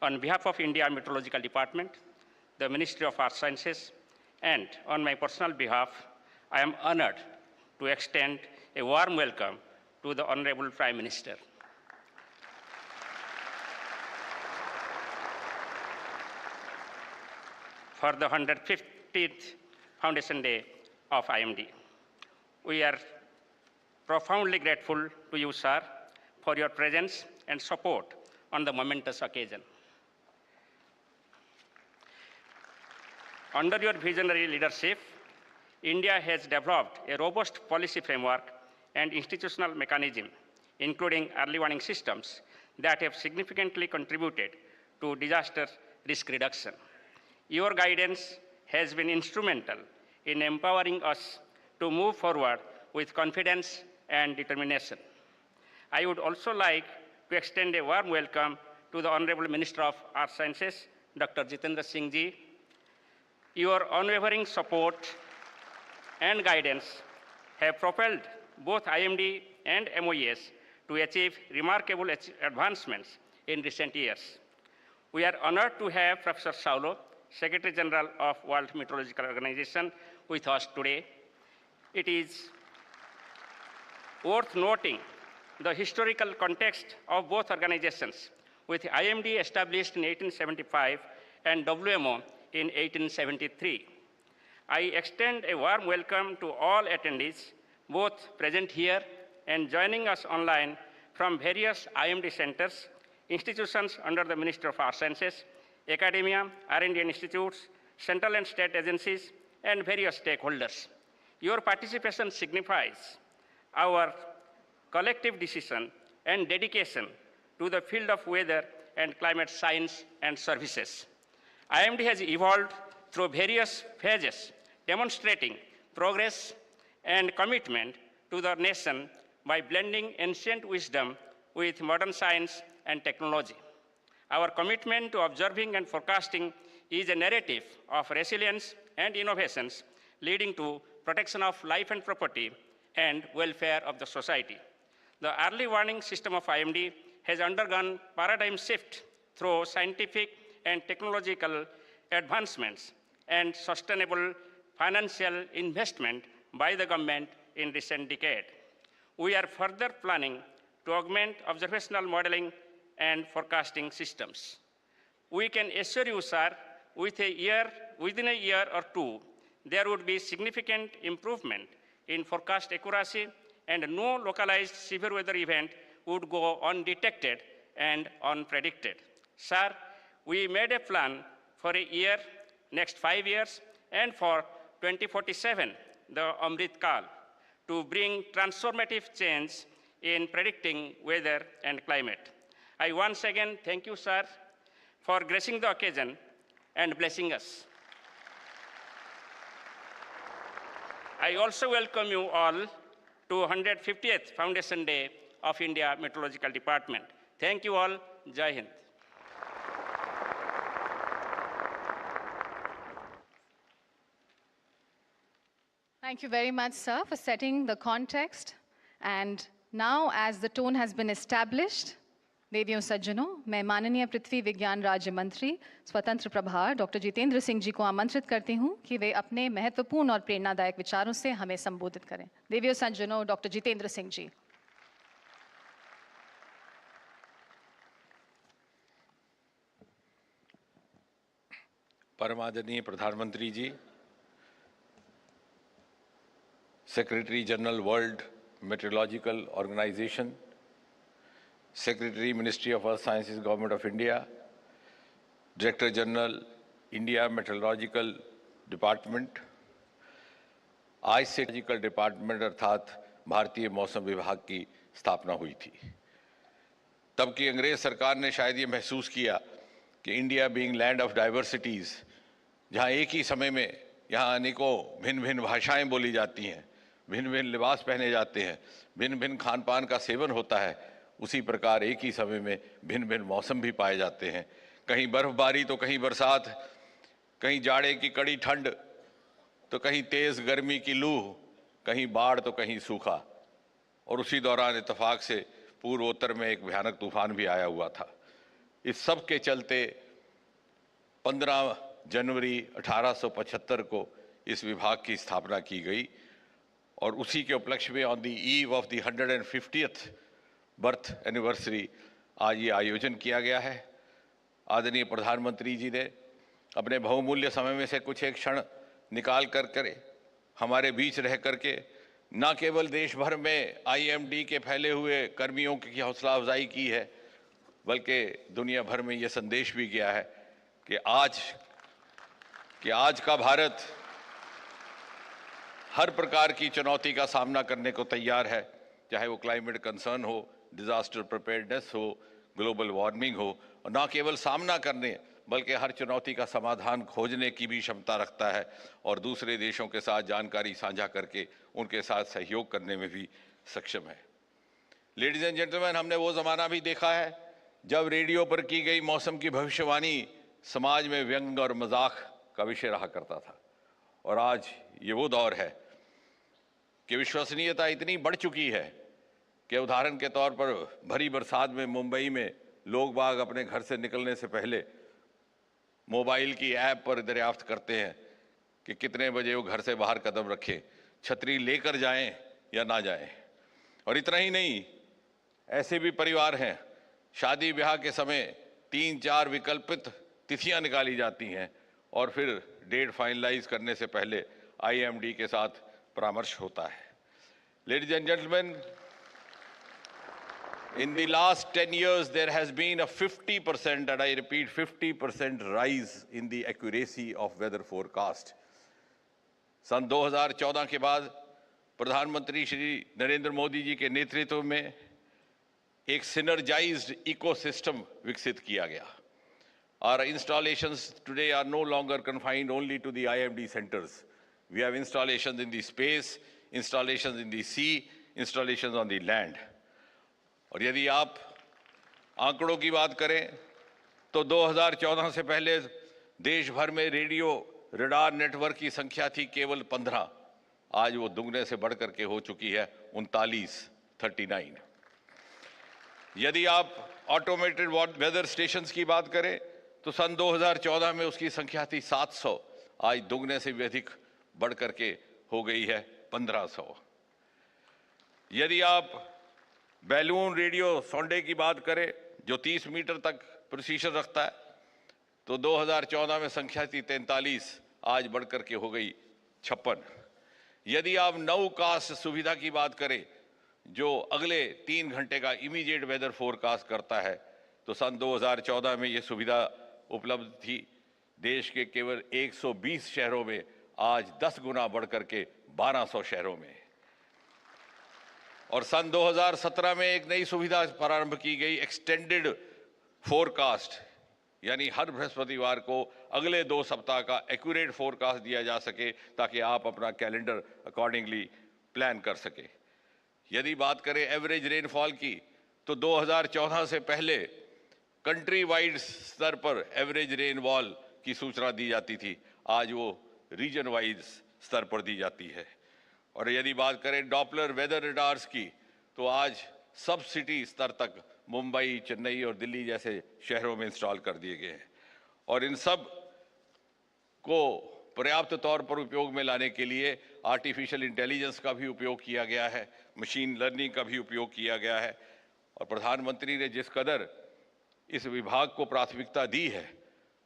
On behalf of India Meteorological Department, the Ministry of Earth Sciences, and on my personal behalf, I am honored to extend a warm welcome to the Honorable Prime Minister. For the 150th Foundation Day of IMD. We are profoundly grateful to you, sir, for your presence and support on the momentous occasion. Under your visionary leadership, India has developed a robust policy framework and institutional mechanism, including early warning systems, that have significantly contributed to disaster risk reduction. Your guidance has been instrumental in empowering us to move forward with confidence and determination. I would also like to extend a warm welcome to the Honorable Minister of Earth Sciences, Dr. Jitendra Singh ji. Your unwavering support and guidance have propelled both IMD and MOES to achieve remarkable advancements in recent years. We are honored to have Professor Saulo, Secretary General of World Meteorological Organization, with us today. It is worth noting the historical context of both organizations, with IMD established in 1875 and WMO in 1873. I extend a warm welcome to all attendees, both present here and joining us online from various IMD centers, institutions under the Ministry of Earth Sciences, academia, R&D institutes, central and state agencies, and various stakeholders. Your participation signifies our collective decision and dedication to the field of weather and climate science and services. IMD has evolved through various phases, demonstrating progress and commitment to the nation by blending ancient wisdom with modern science and technology. Our commitment to observing and forecasting is a narrative of resilience and innovations, leading to protection of life and property and welfare of the society. The early warning system of IMD has undergone paradigm shift through scientific and technological advancements and sustainable financial investment by the government in recent decade. We are further planning to augment observational modeling and forecasting systems. We can assure you, sir, within a year or two, there would be significant improvement in forecast accuracy, and no localized severe weather event would go undetected and unpredicted. Sir, we made a plan for a year, next 5 years, and for 2047, the Amrit Kal, to bring transformative change in predicting weather and climate. I once again thank you, sir, for gracing the occasion and blessing us. I also welcome you all to 150th Foundation Day of India Meteorological Department. Thank you all. Jai Hind. Thank you very much, sir, for setting the context. And now, as the tone has been established, देवियों सज्जनों, मैं माननीय पृथ्वी विज्ञान राज्य मंत्री स्वतंत्र प्रभार doctor Jitendra Singh जी को आमंत्रित करती हूं कि वे अपने महत्वपूर्ण और प्रेरणादायक विचारों से हमें संबोधित करें। देवियों सज्जनों, डॉक्टर जितेंद्र सिंह जी। परमादरणीय प्रधानमंत्री जी, secretary general world meteorological organization, secretary ministry of earth sciences government of India, director general India meteorological department, आज से मेट्रोलॉजिकल डिपार्टमेंट अर्थात भारतीय मौसम विभाग की स्थापना हुई थी। तब की अंग्रेज सरकार ने शायद ये महसूस किया कि India being land of diversities, जहाँ एक ही समय में यहाँ अनेकों भिन्न भिन्न भाषाएं बोली जाती हैं, भिन्न भिन्न लिबास पहने जाते हैं, भिन्न भिन्न खान पान का सेवन होता है, उसी प्रकार एक ही समय में भिन्न भिन्न मौसम भी पाए जाते हैं। कहीं बर्फबारी तो कहीं बरसात, कहीं जाड़े की कड़ी ठंड तो कहीं तेज़ गर्मी की लू, कहीं बाढ़ तो कहीं सूखा। और उसी दौरान इत्तेफाक से पूर्वोत्तर में एक भयानक तूफान भी आया हुआ था। इस सब के चलते 15 जनवरी 1875 को इस विभाग की स्थापना की गई और उसी के उपलक्ष्य में on the eve of the 150th birth anniversary आज ये आयोजन किया गया है। आदरणीय प्रधानमंत्री जी ने अपने बहुमूल्य समय में से कुछ एक क्षण निकाल कर हमारे बीच रह करके न केवल देश भर में IMD के फैले हुए कर्मियों की हौसला अफजाई की है, बल्कि दुनिया भर में ये संदेश भी गया है कि आज का भारत हर प्रकार की चुनौती का सामना करने को तैयार है, चाहे वो क्लाइमेट कंसर्न हो, डिजास्टर प्रिपेयर्डनेस हो, ग्लोबल वार्मिंग हो, और न केवल सामना करने बल्कि हर चुनौती का समाधान खोजने की भी क्षमता रखता है और दूसरे देशों के साथ जानकारी साझा करके उनके साथ सहयोग करने में भी सक्षम है। लेडीज एंड जेंटलमैन, हमने वो ज़माना भी देखा है जब रेडियो पर की गई मौसम की भविष्यवाणी समाज में व्यंग और मजाक का विषय रहा करता था, और आज ये वो दौर है कि विश्वसनीयता इतनी बढ़ चुकी है कि उदाहरण के तौर पर भरी बरसात में मुंबई में लोग बाग अपने घर से निकलने से पहले मोबाइल की ऐप पर दरियाफ्त करते हैं कि कितने बजे वो घर से बाहर कदम रखें, छतरी लेकर जाएं या ना जाएं। और इतना ही नहीं, ऐसे भी परिवार हैं शादी ब्याह के समय 3-4 विकल्पित तिथियां निकाली जाती हैं और फिर डेट फाइनलाइज करने से पहले IMD के साथ परामर्श होता है। Ladies and gentleman, in the last 10 years there has been a 50%, and I repeat 50% rise in the accuracy of weather forecast. सन 2014 के बाद प्रधानमंत्री श्री नरेंद्र मोदी जी के नेतृत्व में एक सिनर्जाइज्ड इकोसिस्टम विकसित किया गया। Our installations today are no longer confined only to the IMD centers. We have installations in the space, installations in the sea, installations on the land. और यदि आप आंकड़ों की बात करें तो 2014 से पहले देश भर में रेडियो रडार नेटवर्क की संख्या थी केवल 15, आज वो दुगने से बढ़ करके हो चुकी है 39। यदि आप ऑटोमेटेड वेदर स्टेशंस की बात करें तो सन 2014 में उसकी संख्या थी 700, आज दुगने से भी अधिक बढ़ करके हो गई है 1500। यदि आप बैलून रेडियो सोंडे की बात करें जो 30 मीटर तक प्रिसीशन रखता है तो 2014 में संख्या थी 43, आज बढ़कर के हो गई 56। यदि आप नाउकास्ट सुविधा की बात करें जो अगले 3 घंटे का इमीडिएट वेदर फोरकास्ट करता है तो सन 2014 में ये सुविधा उपलब्ध थी देश के केवल 120 शहरों में, आज 10 गुना बढ़ करके 1200 शहरों में। और सन 2017 में एक नई सुविधा प्रारंभ की गई, एक्सटेंडेड फोरकास्ट, यानी हर बृहस्पतिवार को अगले 2 सप्ताह का एक्यूरेट फोरकास्ट दिया जा सके ताकि आप अपना कैलेंडर अकॉर्डिंगली प्लान कर सके। यदि बात करें एवरेज रेनफॉल की तो 2014 से पहले कंट्री वाइड स्तर पर एवरेज रेनफॉल की सूचना दी जाती थी, आज वो रीजन वाइज स्तर पर दी जाती है। और यदि बात करें डॉपलर वेदर रडार्स की तो आज सब सिटी स्तर तक मुंबई, चेन्नई और दिल्ली जैसे शहरों में इंस्टॉल कर दिए गए हैं। और इन सब को पर्याप्त तौर पर उपयोग में लाने के लिए आर्टिफिशियल इंटेलिजेंस का भी उपयोग किया गया है, मशीन लर्निंग का भी उपयोग किया गया है। और प्रधानमंत्री ने जिस कदर इस विभाग को प्राथमिकता दी है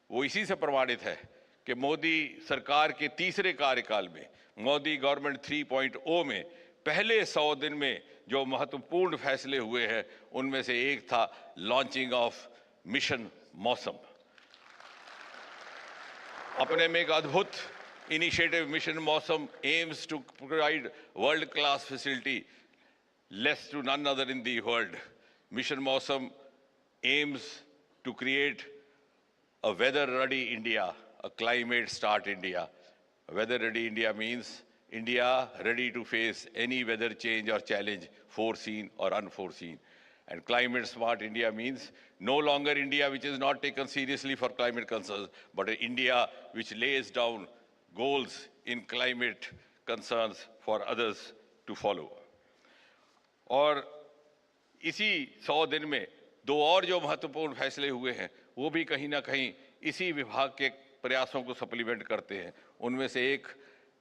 वो इसी से प्रमाणित है कि मोदी सरकार के तीसरे कार्यकाल में, मोदी गवर्नमेंट 3.0 में पहले 100 दिन में जो महत्वपूर्ण फैसले हुए हैं उनमें से एक था लॉन्चिंग ऑफ मिशन मौसम। अपने में एक अद्भुत इनिशिएटिव मिशन मौसम aims to provide world-class facility less to none other in the world. Mission Mawsam aims to create a weather-ready India, a climate-smart India. Weather-ready India means India ready to face any weather change or challenge, foreseen or unforeseen. And climate-smart India means no longer India which is not taken seriously for climate concerns, but an India which lays down goals in climate concerns for others to follow. और इसी 100 दिन में दो और जो महत्वपूर्ण फैसले हुए हैं वो भी कहीं ना कहीं इसी विभाग के प्रयासों को सप्लीमेंट करते हैं। उनमें से एक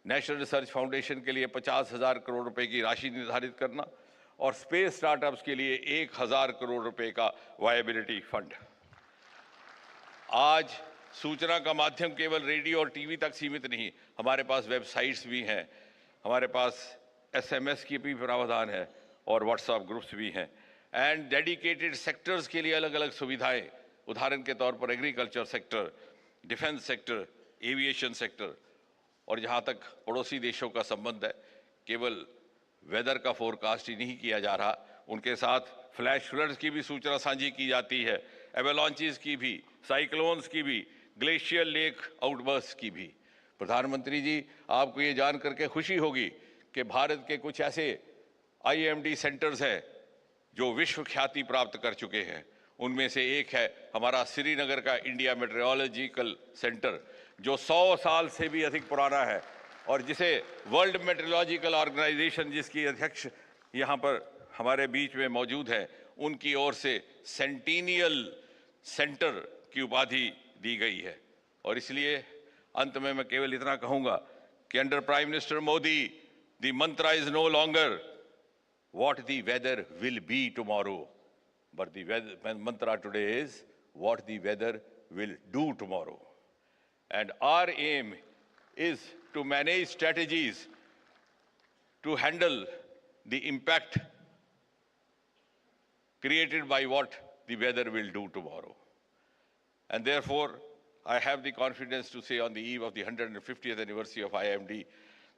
नेशनल रिसर्च फाउंडेशन के लिए 50,000 करोड़ रुपए की राशि निर्धारित करना और स्पेस स्टार्टअप्स के लिए 1,000 करोड़ रुपए का वायबिलिटी फंड। आज सूचना का माध्यम केवल रेडियो और टीवी तक सीमित नहीं, हमारे पास वेबसाइट्स भी हैं, हमारे पास SMS की भी प्रावधान है और व्हाट्सएप ग्रुप्स भी हैं एंड डेडिकेटेड सेक्टर्स के लिए अलग अलग सुविधाएं, उदाहरण के तौर पर agriculture sector, defence sector, aviation sector. और जहां तक पड़ोसी देशों का संबंध है, केवल वेदर का फोरकास्ट ही नहीं किया जा रहा, उनके साथ फ्लैश फ्लड्स की भी सूचना साझी की जाती है, एवेलांचेस की भी, साइक्लोन्स की भी, ग्लेशियर लेक आउटबर्स्ट की भी। प्रधानमंत्री जी, आपको ये जान करके खुशी होगी कि भारत के कुछ ऐसे IMD सेंटर्स हैं जो विश्व ख्याति प्राप्त कर चुके हैं। उनमें से एक है हमारा श्रीनगर का इंडिया मेट्रोलॉजिकल सेंटर, जो 100 साल से भी अधिक पुराना है और जिसे वर्ल्ड मेट्रोलॉजिकल ऑर्गेनाइजेशन, जिसकी अध्यक्ष यहाँ पर हमारे बीच में मौजूद है, उनकी ओर से सेंटिनियल सेंटर की उपाधि दी गई है। और इसलिए अंत में मैं केवल इतना कहूँगा कि under prime minister Modi the mantra is no longer what the weather will be tomorrow, but the mantra today is what the weather will do tomorrow. And our aim is to manage strategies to handle the impact created by what the weather will do tomorrow. And therefore, I have the confidence to say on the eve of the 150th anniversary of IMD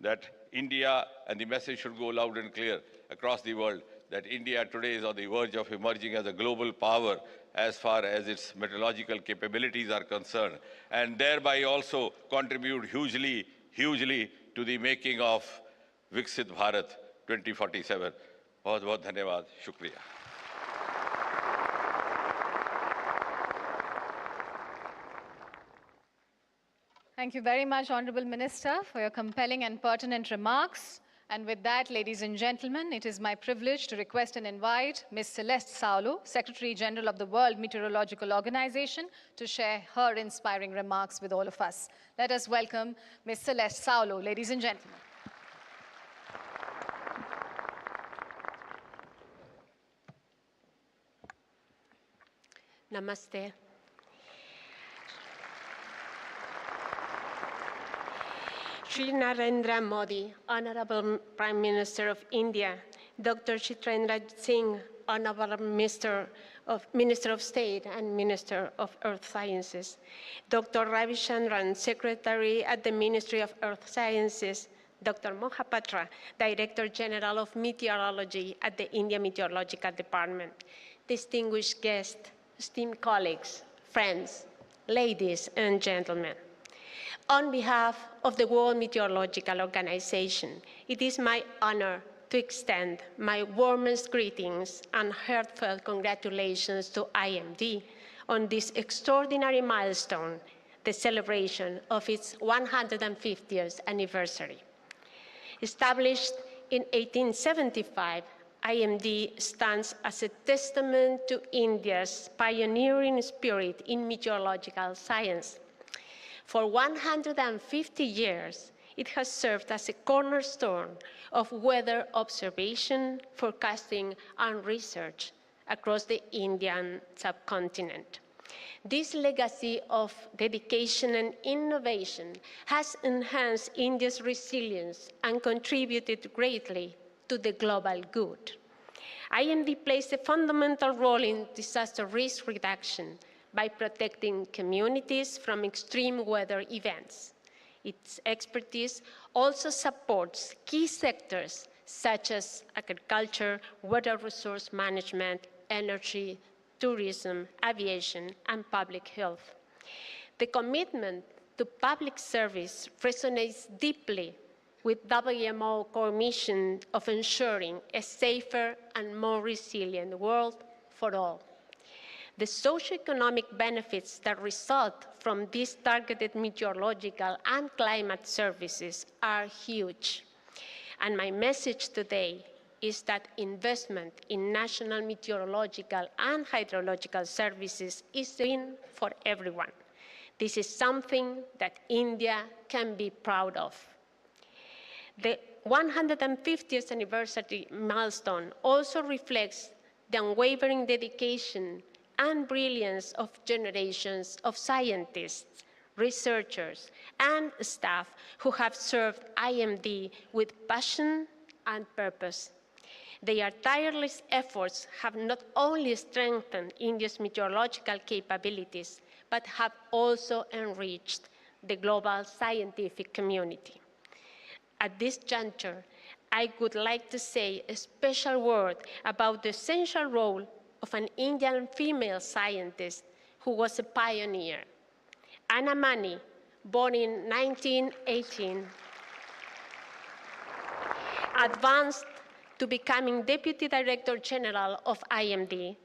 that India, and the message should go loud and clear across the world, that India today is on the verge of emerging as a global power as far as its meteorological capabilities are concerned, and thereby also contribute hugely to the making of Viksit Bharat 2047. बहुत बहुत धन्यवाद, शुक्रिया। Thank you very much, Honorable Minister, for your compelling and pertinent remarks. And with that, ladies and gentlemen, it is my privilege to request and invite Ms. Celeste Saulo, Secretary General of the World Meteorological Organization, to share her inspiring remarks with all of us. Let us welcome Ms. Celeste Saulo, ladies and gentlemen. Namaste. Shri Narendra Modi, Honorable Prime Minister of India, Dr. Chitendra Singh, Honorable Minister of State and Minister of Earth Sciences, Dr. Ravi Chandran, Secretary at the Ministry of Earth Sciences, Dr. Mohapatra, Director General of Meteorology at the India Meteorological Department, distinguished guests, esteemed colleagues, friends, ladies and gentlemen. On behalf of the World Meteorological Organization, it is my honor to extend my warmest greetings and heartfelt congratulations to IMD on this extraordinary milestone, the celebration of its 150th anniversary. Established in 1875, IMD stands as a testament to India's pioneering spirit in meteorological science. For 150 years, it has served as a cornerstone of weather observation, forecasting, and research across the Indian subcontinent. This legacy of dedication and innovation has enhanced India's resilience and contributed greatly to the global good. IMD plays a fundamental role in disaster risk reduction by protecting communities from extreme weather events. Its expertise also supports key sectors such as agriculture, water resource management, energy, tourism, aviation, and public health. The commitment to public service resonates deeply with WMO core mission of ensuring a safer and more resilient world for all. The socioeconomic benefits that result from these targeted meteorological and climate services are huge. And my message today is that investment in national meteorological and hydrological services is a win for everyone. This is something that India can be proud of. The 150th anniversary milestone also reflects the unwavering dedication and brilliance of generations of scientists, researchers, and staff who have served IMD with passion and purpose. Their tireless efforts have not only strengthened India's meteorological capabilities, but have also enriched the global scientific community. At this juncture, I would like to say a special word about the essential role of an Indian female scientist who was a pioneer. Anna Mani, born in 1918, advanced to becoming Deputy Director General of IMD.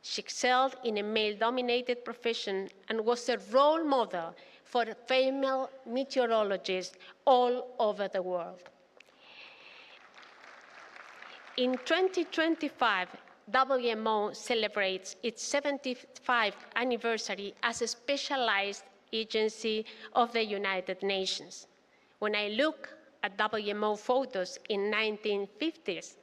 She excelled in a male-dominated profession and was a role model for female meteorologists all over the world. In 2025, WMO celebrates its 75th anniversary as a specialized agency of the United Nations. When I look at WMO photos in 1950s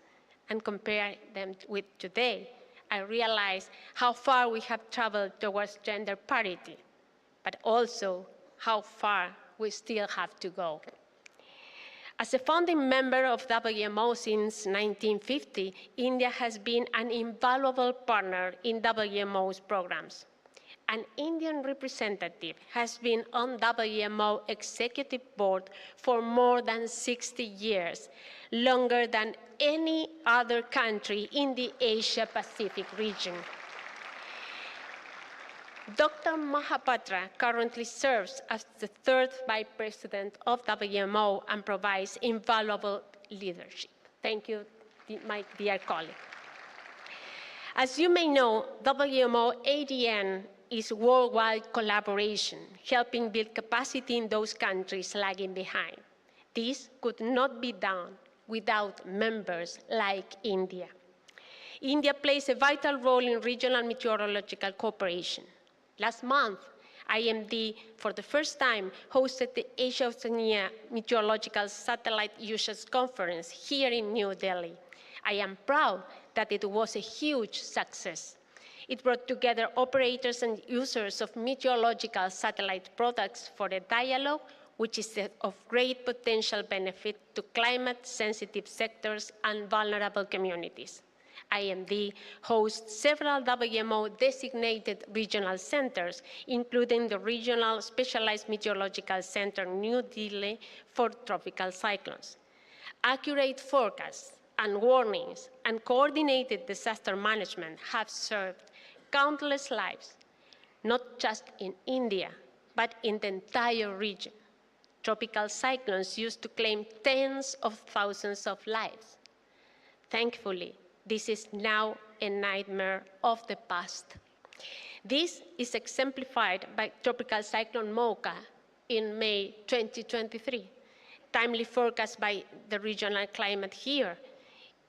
and compare them with today, I realize how far we have traveled towards gender parity, but also how far we still have to go. As a founding member of WMO since 1950, India has been an invaluable partner in WMO's programs. An Indian representative has been on WMO Executive Board for more than 60 years, longer than any other country in the Asia-Pacific region. Dr. Mahapatra currently serves as the third Vice President of WMO and provides invaluable leadership. Thank you, my dear colleague. As you may know, WMO ADN is worldwide collaboration, helping build capacity in those countries lagging behind. This could not be done without members like India. India plays a vital role in regional meteorological cooperation. Last month, IMD, for the first time, hosted the Asia-Oceania Meteorological Satellite Users Conference here in New Delhi. I am proud that it was a huge success. It brought together operators and users of meteorological satellite products for a dialogue which is of great potential benefit to climate-sensitive sectors and vulnerable communities. IMD hosts several WMO-designated regional centers, including the Regional Specialized Meteorological Center New Delhi for tropical cyclones. Accurate forecasts and warnings and coordinated disaster management have served countless lives, not just in India, but in the entire region. Tropical cyclones used to claim tens of thousands of lives. Thankfully, this is now a nightmare of the past. This is exemplified by Tropical Cyclone Mocha in May 2023. Timely forecast by the regional climate here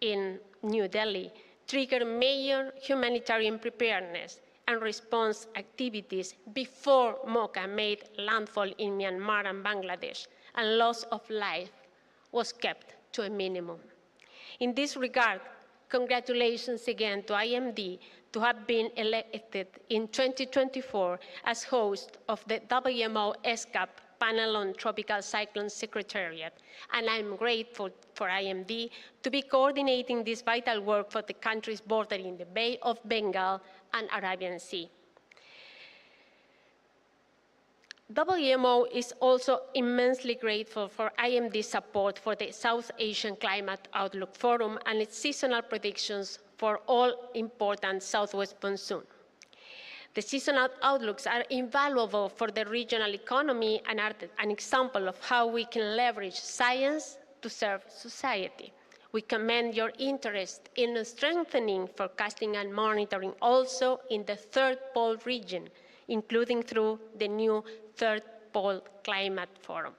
in New Delhi triggered major humanitarian preparedness and response activities before Mocha made landfall in Myanmar and Bangladesh, and loss of life was kept to a minimum. In this regard, congratulations again to IMD, to have been elected in 2024 as host of the WMO ESCAP Panel on Tropical Cyclones Secretariat, and I'm grateful for IMD to be coordinating this vital work for the countries bordering the Bay of Bengal and Arabian Sea. WMO is also immensely grateful for IMD's support for the South Asian Climate Outlook Forum and its seasonal predictions for all important southwest monsoon. The seasonal outlooks are invaluable for the regional economy and are an example of how we can leverage science to serve society. We commend your interest in strengthening forecasting and monitoring also in the Third Pole region, including through the new Third Pole Climate Forum.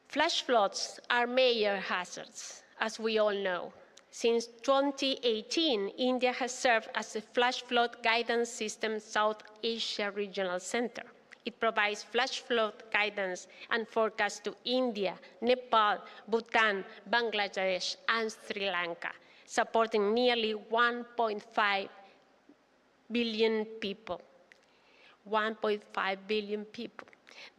Flash floods are major hazards, as we all know. Since 2018, India has served as a flash flood guidance system South Asia Regional Center. It provides flash flood guidance and forecasts to India, Nepal, Bhutan, Bangladesh, and Sri Lanka, supporting nearly 1.5 billion people. 1.5 billion people.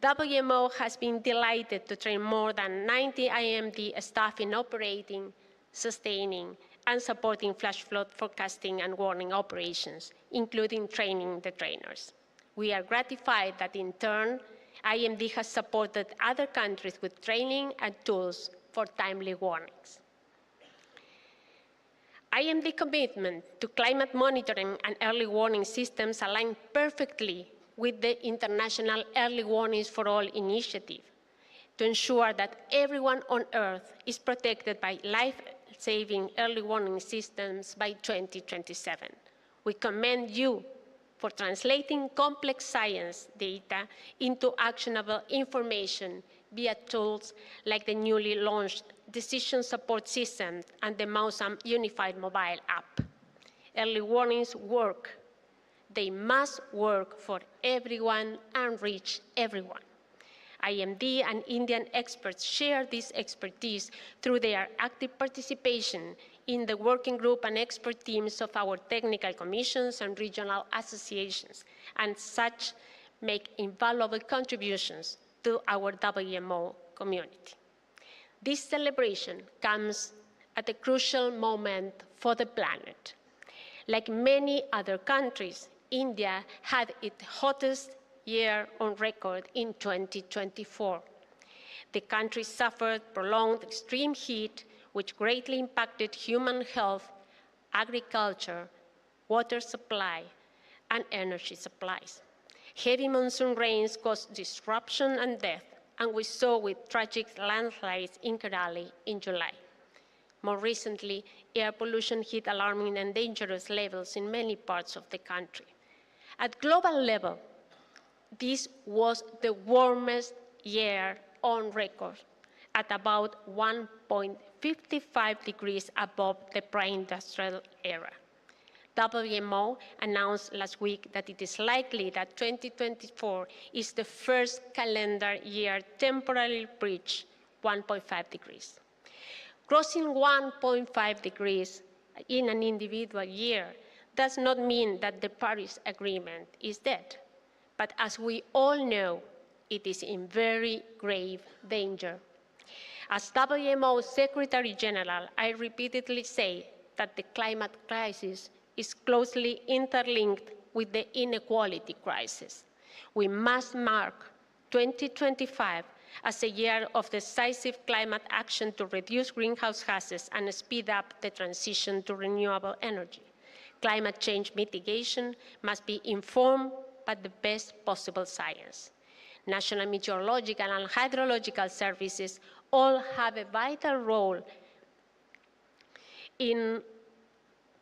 WMO has been delighted to train more than 90 IMD staff in operating, sustaining, and supporting flash flood forecasting and warning operations, including training the trainers. We are gratified that in turn, IMD has supported other countries with training and tools for timely warnings. IMD commitment to climate monitoring and early warning systems align perfectly with the International Early Warnings for All initiative to ensure that everyone on Earth is protected by life-saving early warning systems by 2027. We commend you for translating complex science data into actionable information via tools like the newly launched Decision Support System and the MAUSAM Unified Mobile App. Early warnings work. They must work for everyone and reach everyone. IMD and Indian experts share this expertise through their active participation in the working group and expert teams of our technical commissions and regional associations, and such make invaluable contributions to our WMO community. This celebration comes at a crucial moment for the planet. Like many other countries, India had its hottest year on record in 2024. The country suffered prolonged extreme heat, which greatly impacted human health, agriculture, water supply, and energy supplies. Heavy monsoon rains caused disruption and death, and we saw with tragic landslides in Kerala in July. More recently, air pollution hit alarming and dangerous levels in many parts of the country. At global level, this was the warmest year on record, at about 1.55 degrees above the pre-industrial era. WMO announced last week that it is likely that 2024 is the first calendar year temporarily breach 1.5 degrees. Crossing 1.5 degrees in an individual year does not mean that the Paris Agreement is dead. But as we all know, it is in very grave danger. As WMO Secretary General, I repeatedly say that the climate crisis is closely interlinked with the inequality crisis. We must mark 2025 as a year of decisive climate action to reduce greenhouse gases and speed up the transition to renewable energy. Climate change mitigation must be informed by the best possible science. National meteorological and hydrological services all have a vital role in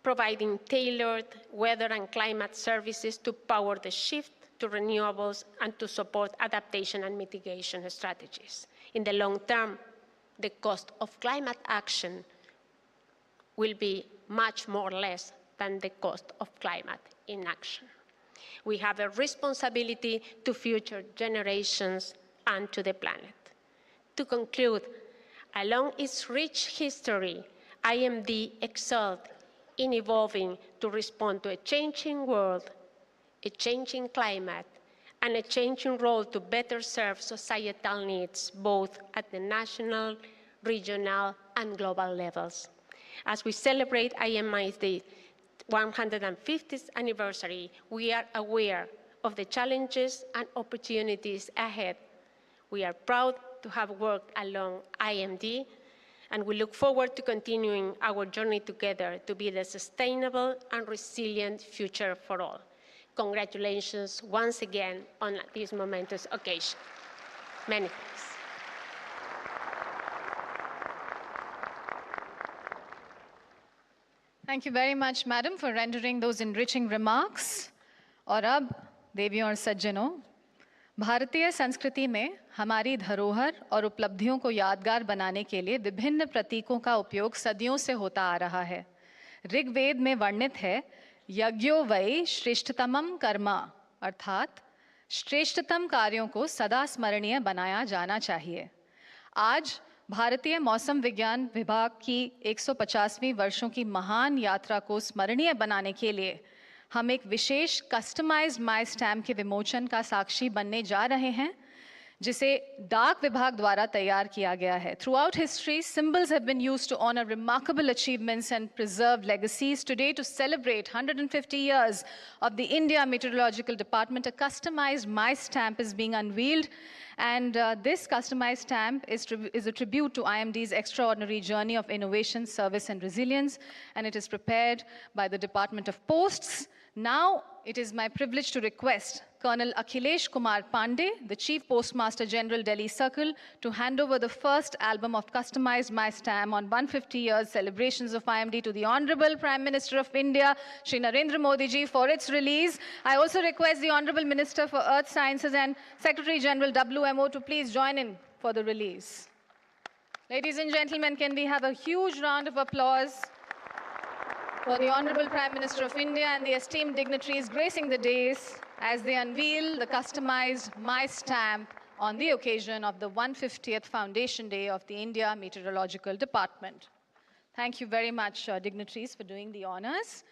providing tailored weather and climate services to power the shift to renewables and to support adaptation and mitigation strategies. In the long term, the cost of climate action will be much more less than the cost of climate inaction. We have a responsibility to future generations and to the planet. To conclude, along its rich history, IMD excelled in evolving to respond to a changing world, a changing climate, and a changing role to better serve societal needs, both at the national, regional, and global levels. As we celebrate IMI's 150th anniversary, we are aware of the challenges and opportunities ahead. We are proud to have worked along IMD, and we look forward to continuing our journey together to build a sustainable and resilient future for all. Congratulations once again on this momentous occasion. Many thanks. Thank you very much, Madam, for rendering those enriching remarks. और अब देवियों और सज्जनों, भारतीय संस्कृति में हमारी धरोहर और उपलब्धियों को यादगार बनाने के लिए विभिन्न प्रतीकों का उपयोग सदियों से होता आ रहा है। ऋग्वेद में वर्णित है, यज्ञो वै श्रेष्ठतमं कर्मा, अर्थात श्रेष्ठतम कार्यों को सदा स्मरणीय बनाया जाना चाहिए। आज भारतीय मौसम विज्ञान विभाग की 150वीं वर्षों की महान यात्रा को स्मरणीय बनाने के लिए हम एक विशेष कस्टमाइज्ड माई स्टैम्प के विमोचन का साक्षी बनने जा रहे हैं, जिसे डाक विभाग द्वारा तैयार किया गया है। Throughout history, symbols have been used to honor remarkable achievements and preserve legacies. Today, to celebrate 150 years of the India Meteorological Department, a customized My Stamp is being unveiled. And this customized stamp is a tribute to IMD's extraordinary journey of innovation, service, and resilience. And it is prepared by the Department of Posts. Now, it is my privilege to request Colonel Akhilesh Kumar Pandey, the Chief Postmaster General, Delhi Circle, to hand over the first album of customized My Stamp on 150 years celebrations of IMD to the Honorable Prime Minister of India, Shri Narendra Modi ji, for its release. I also request the Honorable Minister for Earth Sciences and Secretary General WMO to please join in for the release. Ladies and gentlemen, can we have a huge round of applause for the Honorable Prime Minister of India and the esteemed dignitaries gracing the dais as they unveil the customized My Stamp on the occasion of the 150th Foundation Day of the India Meteorological Department. Thank you very much, dignitaries, for doing the honors.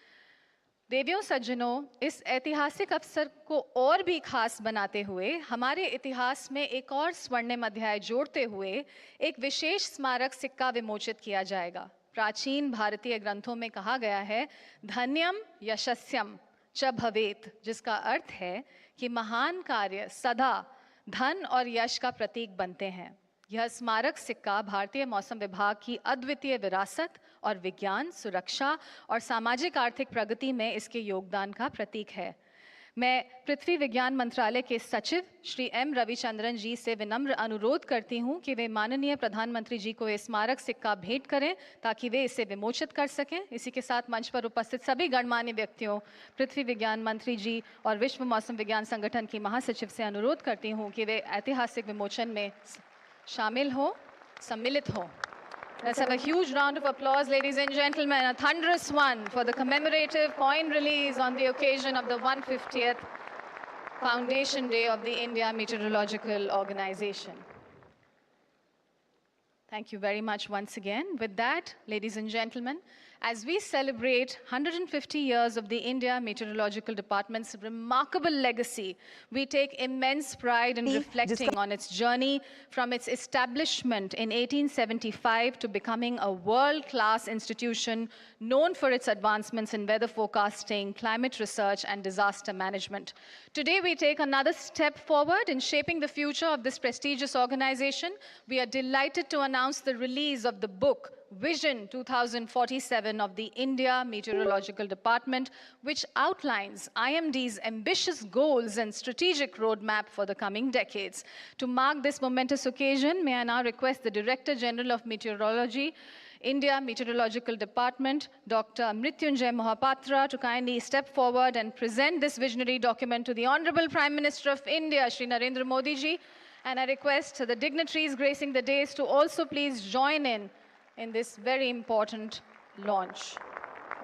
देवियों सज्जनों, इस ऐतिहासिक अवसर को और भी खास बनाते हुए हमारे इतिहास में एक और स्वर्णिम अध्याय जोड़ते हुए एक विशेष स्मारक सिक्का विमोचित किया जाएगा। प्राचीन भारतीय ग्रंथों में कहा गया है, धन्यम यशस्यम च भवेत, जिसका अर्थ है कि महान कार्य सदा धन और यश का प्रतीक बनते हैं। यह स्मारक सिक्का भारतीय मौसम विभाग की अद्वितीय विरासत और विज्ञान, सुरक्षा और सामाजिक आर्थिक प्रगति में इसके योगदान का प्रतीक है। मैं पृथ्वी विज्ञान मंत्रालय के सचिव श्री एम रविचंद्रन जी से विनम्र अनुरोध करती हूं कि वे माननीय प्रधानमंत्री जी को ये स्मारक सिक्का भेंट करें ताकि वे इसे विमोचित कर सकें। इसी के साथ मंच पर उपस्थित सभी गणमान्य व्यक्तियों, पृथ्वी विज्ञान मंत्री जी और विश्व मौसम विज्ञान संगठन की महासचिव से अनुरोध करती हूं कि वे ऐतिहासिक विमोचन में शामिल हो, सम्मिलित हो। Let's have a huge round of applause, ladies and gentlemen, a thunderous one for the commemorative coin release on the occasion of the 150th Foundation Day of the India Meteorological Organization. Thank you very much once again. With that, ladies and gentlemen, as we celebrate 150 years of the India Meteorological Department's remarkable legacy, we take immense pride in reflecting on its journey from its establishment in 1875 to becoming a world-class institution known for its advancements in weather forecasting, climate research, and disaster management. Today, we take another step forward in shaping the future of this prestigious organization. We are delighted to announce the release of the book, Vision 2047 of the India Meteorological Department, which outlines IMD's ambitious goals and strategic roadmap for the coming decades. To mark this momentous occasion, may I now request the Director General of Meteorology, India Meteorological Department, Dr. Mrityunjay Mohapatra, to kindly step forward and present this visionary document to the Honorable Prime Minister of India, Shri Narendra Modi ji. And I request the dignitaries gracing the dais to also please join in this very important launch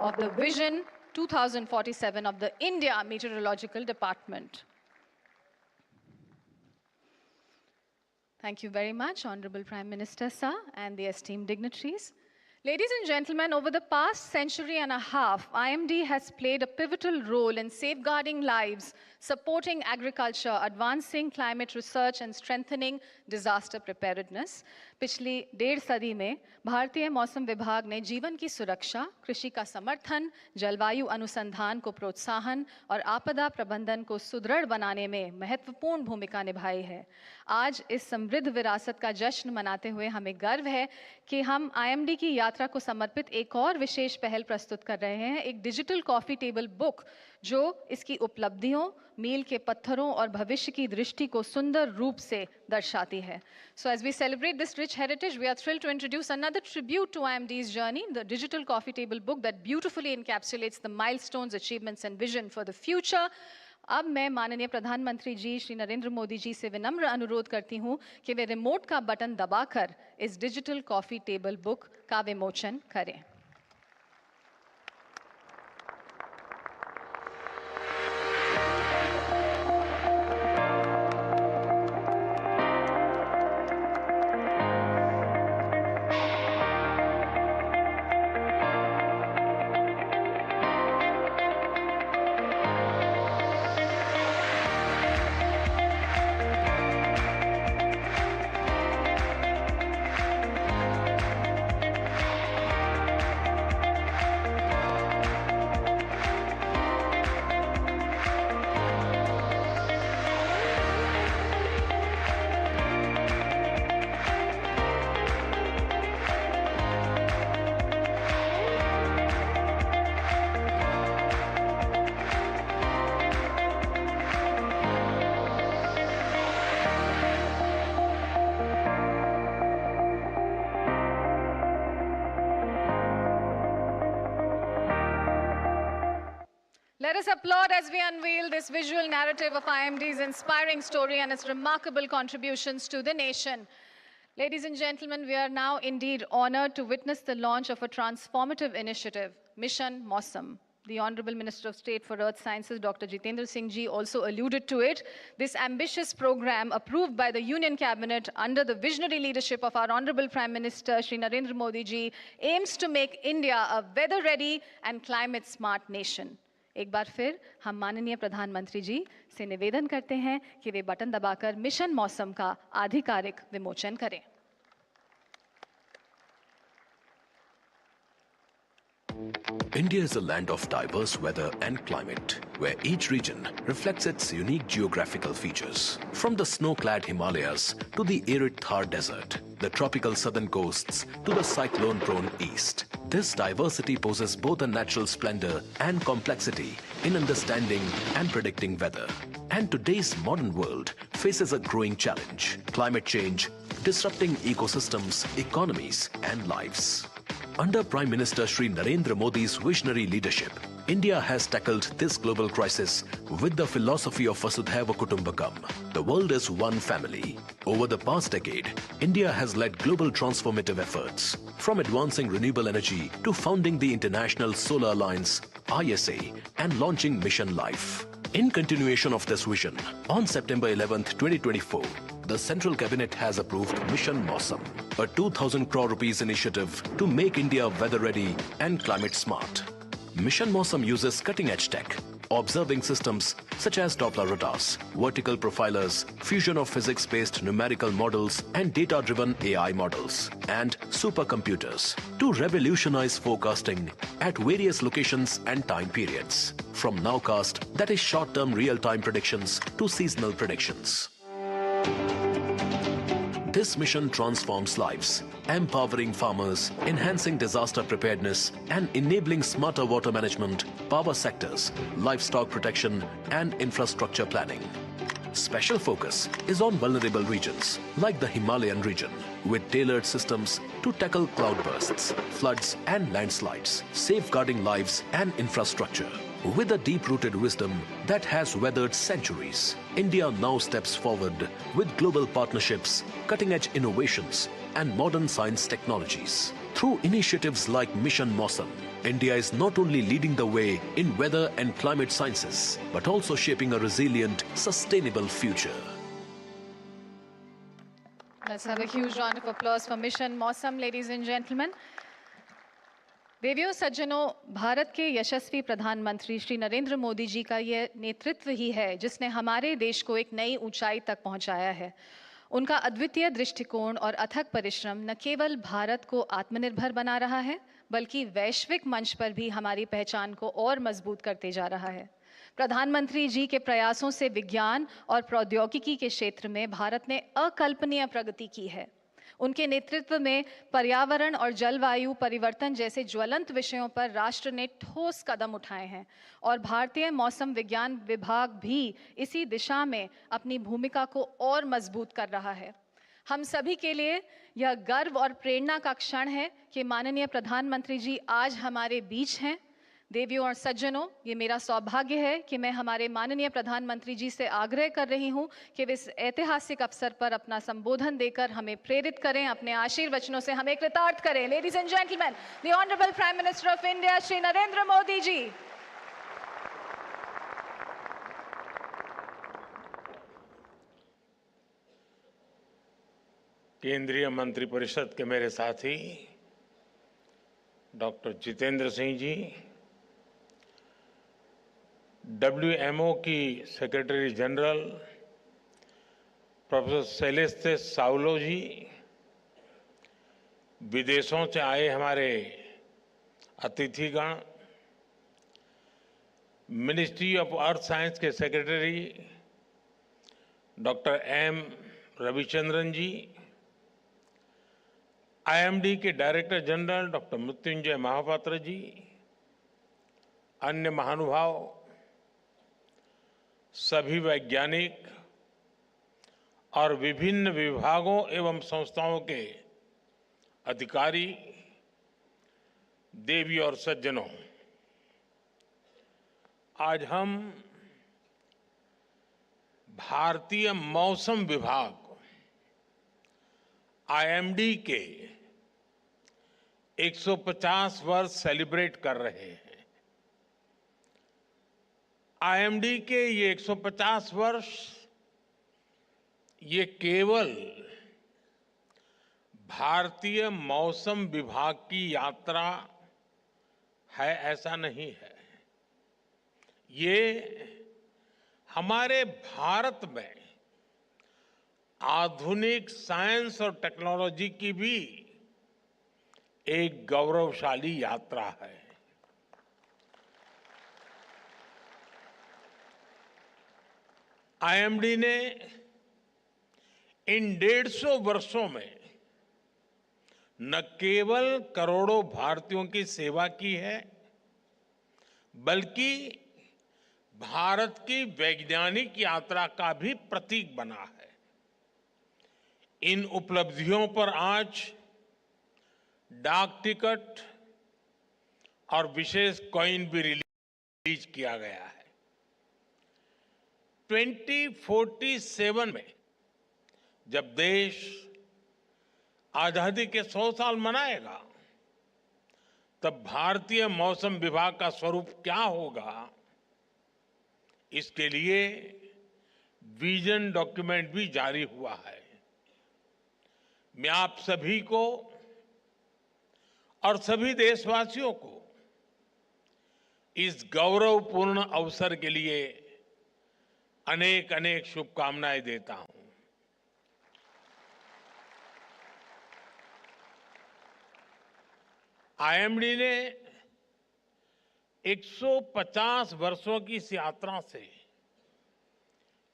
of the Vision 2047 of the India Meteorological Department. Thank you very much, Honorable Prime Minister, sir, and the esteemed dignitaries. Ladies and gentlemen, over the past century and a half, IMD has played a pivotal role in safeguarding lives, supporting agriculture, advancing climate research, and strengthening disaster preparedness. पिछली 1.5 सदी में भारतीय मौसम विभाग ने जीवन की सुरक्षा, कृषि का समर्थन, जलवायु अनुसंधान को प्रोत्साहन और आपदा प्रबंधन को सुदृढ़ बनाने में महत्वपूर्ण भूमिका निभाई है। आज इस समृद्ध विरासत का जश्न मनाते हुए हमें गर्व है कि हम IMD की यात्रा को समर्पित एक और विशेष पहल प्रस्तुत कर रहे हैं, एक डिजिटल कॉफी टेबल बुक जो इसकी उपलब्धियों, मील के पत्थरों और भविष्य की दृष्टि को सुंदर रूप से दर्शाती है। So as we celebrate this rich heritage, we are thrilled to introduce another tribute to IMD's journey, the digital coffee table book that beautifully encapsulates the milestones, achievements and vision for the future. अब मैं माननीय प्रधानमंत्री जी श्री नरेंद्र मोदी जी से विनम्र अनुरोध करती हूं कि वे रिमोट का बटन दबाकर इस डिजिटल कॉफी टेबल बुक का विमोचन करें। Let us applaud as we unveil this visual narrative of IMD's inspiring story and its remarkable contributions to the nation. Ladies and gentlemen, we are now indeed honored to witness the launch of a transformative initiative, Mission Mausam. The Honorable Minister of State for Earth Sciences, Dr. Jitendra Singh Ji, also alluded to it. This ambitious program, approved by the Union Cabinet under the visionary leadership of our Honorable Prime Minister, Shri Narendra Modi Ji, aims to make India a weather-ready and climate-smart nation. एक बार फिर हम माननीय प्रधानमंत्री जी से निवेदन करते हैं कि वे बटन दबाकर मिशन मौसम का आधिकारिक विमोचन करें। India is a land of diverse weather and climate, where each region reflects its unique geographical features. From the snow-clad Himalayas to the arid Thar Desert, the tropical southern coasts to the cyclone-prone east, this diversity poses both a natural splendor and complexity in understanding and predicting weather. And today's modern world faces a growing challenge: climate change, disrupting ecosystems, economies, and lives. Under Prime Minister Shri Narendra Modi's visionary leadership, India has tackled this global crisis with the philosophy of Vasudhaiva Kutumbakam. The world is one family. Over the past decade, India has led global transformative efforts, from advancing renewable energy to founding the International Solar Alliance, ISA, and launching Mission Life. In continuation of this vision, on September 11th, 2024, the Central Cabinet has approved Mission Mausam, a 2,000 crore rupees initiative to make India weather-ready and climate-smart. Mission Mausam uses cutting-edge tech, observing systems such as Doppler radars, vertical profilers, fusion of physics-based numerical models and data-driven AI models, and supercomputers to revolutionize forecasting at various locations and time periods, from nowcast, that is short-term real-time predictions, to seasonal predictions. This mission transforms lives, empowering farmers, enhancing disaster preparedness, and enabling smarter water management, power sectors, livestock protection, and infrastructure planning. Special focus is on vulnerable regions like the Himalayan region, with tailored systems to tackle cloudbursts, floods, and landslides, safeguarding lives and infrastructure. With a deep-rooted wisdom that has weathered centuries, India now steps forward with global partnerships, cutting-edge innovations, and modern science technologies. Through initiatives like Mission Mausam, India is not only leading the way in weather and climate sciences, but also shaping a resilient, sustainable future. Let's have a huge round of applause for Mission Mausam, ladies and gentlemen. देवियों सज्जनों, भारत के यशस्वी प्रधानमंत्री श्री नरेंद्र मोदी जी का ये नेतृत्व ही है जिसने हमारे देश को एक नई ऊंचाई तक पहुंचाया है। उनका अद्वितीय दृष्टिकोण और अथक परिश्रम न केवल भारत को आत्मनिर्भर बना रहा है, बल्कि वैश्विक मंच पर भी हमारी पहचान को और मजबूत करते जा रहा है। प्रधानमंत्री जी के प्रयासों से विज्ञान और प्रौद्योगिकी के क्षेत्र में भारत ने अकल्पनीय प्रगति की है। उनके नेतृत्व में पर्यावरण और जलवायु परिवर्तन जैसे ज्वलंत विषयों पर राष्ट्र ने ठोस कदम उठाए हैं और भारतीय मौसम विज्ञान विभाग भी इसी दिशा में अपनी भूमिका को और मजबूत कर रहा है। हम सभी के लिए यह गर्व और प्रेरणा का क्षण है कि माननीय प्रधानमंत्री जी आज हमारे बीच हैं। देवियों और सज्जनों, ये मेरा सौभाग्य है कि मैं हमारे माननीय प्रधानमंत्री जी से आग्रह कर रही हूं कि वे इस ऐतिहासिक अवसर पर अपना संबोधन देकर हमें प्रेरित करें, अपने आशीर्वचनों से हमें कृतार्थ करें। Ladies and gentleman, the honourable prime minister of India Shri Narendra Modi ji. केंद्रीय मंत्रिपरिषद के मेरे साथी डॉक्टर जितेंद्र सिंह जी, WMO की secretary general professor Celeste Saulo ji, विदेशों से आए हमारे अतिथिगण, मिनिस्ट्री ऑफ अर्थ साइंस के secretary doctor M Ravichandran ji, IMD के director general doctor Mrutyunjay Mohapatra ji, अन्य महानुभाव, सभी वैज्ञानिक और विभिन्न विभागों एवं संस्थाओं के अधिकारी, देवी और सज्जनों, आज हम भारतीय मौसम विभाग IMD के 150 वर्ष सेलिब्रेट कर रहे हैं। IMD के ये 150 वर्ष ये केवल भारतीय मौसम विभाग की यात्रा है ऐसा नहीं है, ये हमारे भारत में आधुनिक साइंस और टेक्नोलॉजी की भी एक गौरवशाली यात्रा है। IMD ने इन 150 वर्षों में न केवल करोड़ों भारतीयों की सेवा की है, बल्कि भारत की वैज्ञानिक यात्रा का भी प्रतीक बना है। इन उपलब्धियों पर आज डाक टिकट और विशेष कॉइन भी रिलीज किया गया है। 2047 में जब देश आजादी के 100 साल मनाएगा, तब भारतीय मौसम विभाग का स्वरूप क्या होगा, इसके लिए विजन डॉक्यूमेंट भी जारी हुआ है। मैं आप सभी को और सभी देशवासियों को इस गौरवपूर्ण अवसर के लिए अनेक अनेक शुभकामनाएं देता हूं। IMD ने 150 वर्षों की इस यात्रा से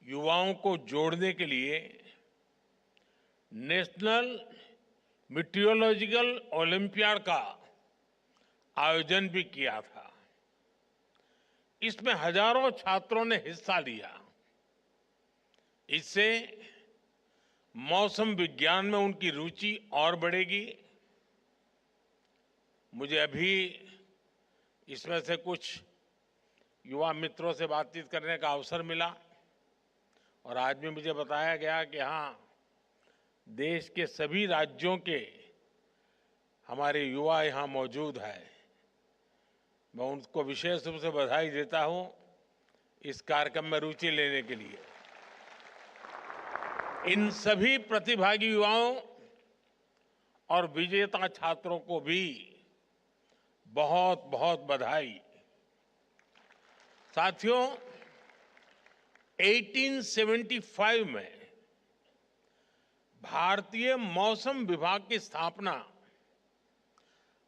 युवाओं को जोड़ने के लिए नेशनल मीटियोलॉजिकल ओलंपियाड का आयोजन भी किया था। इसमें हजारों छात्रों ने हिस्सा लिया। इससे मौसम विज्ञान में उनकी रुचि और बढ़ेगी। मुझे अभी इसमें से कुछ युवा मित्रों से बातचीत करने का अवसर मिला और आज भी मुझे बताया गया कि हाँ, देश के सभी राज्यों के हमारे युवा यहाँ मौजूद है। मैं उनको विशेष रूप से बधाई देता हूँ इस कार्यक्रम में रुचि लेने के लिए। इन सभी प्रतिभागी युवाओं और विजेता छात्रों को भी बहुत बहुत बधाई। साथियों, 1875 में भारतीय मौसम विभाग की स्थापना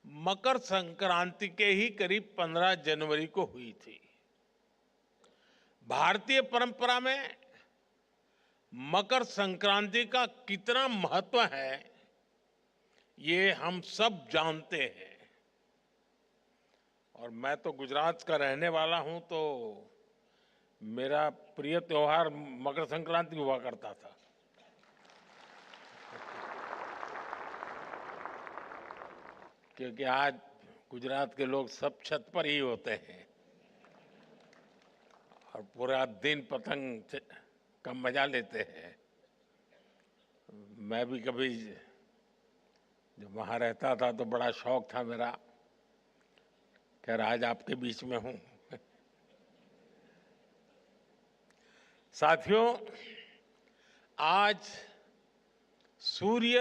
मकर संक्रांति के ही करीब 15 जनवरी को हुई थी। भारतीय परंपरा में मकर संक्रांति का कितना महत्व है, ये हम सब जानते हैं। और मैं तो गुजरात का रहने वाला हूं, तो मेरा प्रिय त्योहार मकर संक्रांति हुआ करता था। क्योंकि आज गुजरात के लोग सब छत पर ही होते हैं और पूरा दिन पतंग का मजा लेते हैं। मैं भी कभी जब वहाँ रहता था तो बड़ा शौक था मेरा, खैर आज आपके बीच में हूँ। साथियों, आज सूर्य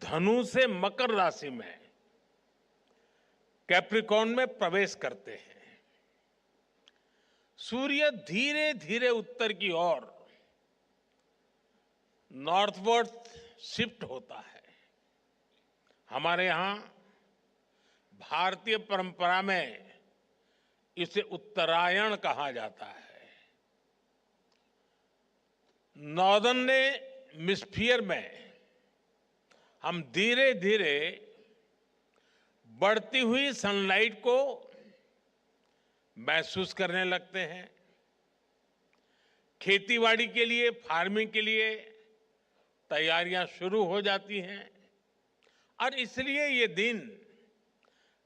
धनु से मकर राशि में कैप्रिकॉर्न में प्रवेश करते हैं। सूर्य धीरे धीरे उत्तर की ओर नॉर्थवर्ड शिफ्ट होता है। हमारे यहां भारतीय परंपरा में इसे उत्तरायण कहा जाता है। नॉर्दर्न हेमिस्फीयर में हम धीरे धीरे बढ़ती हुई सनलाइट को महसूस करने लगते हैं। खेतीबाड़ी के लिए, फार्मिंग के लिए तैयारियां शुरू हो जाती हैं और इसलिए ये दिन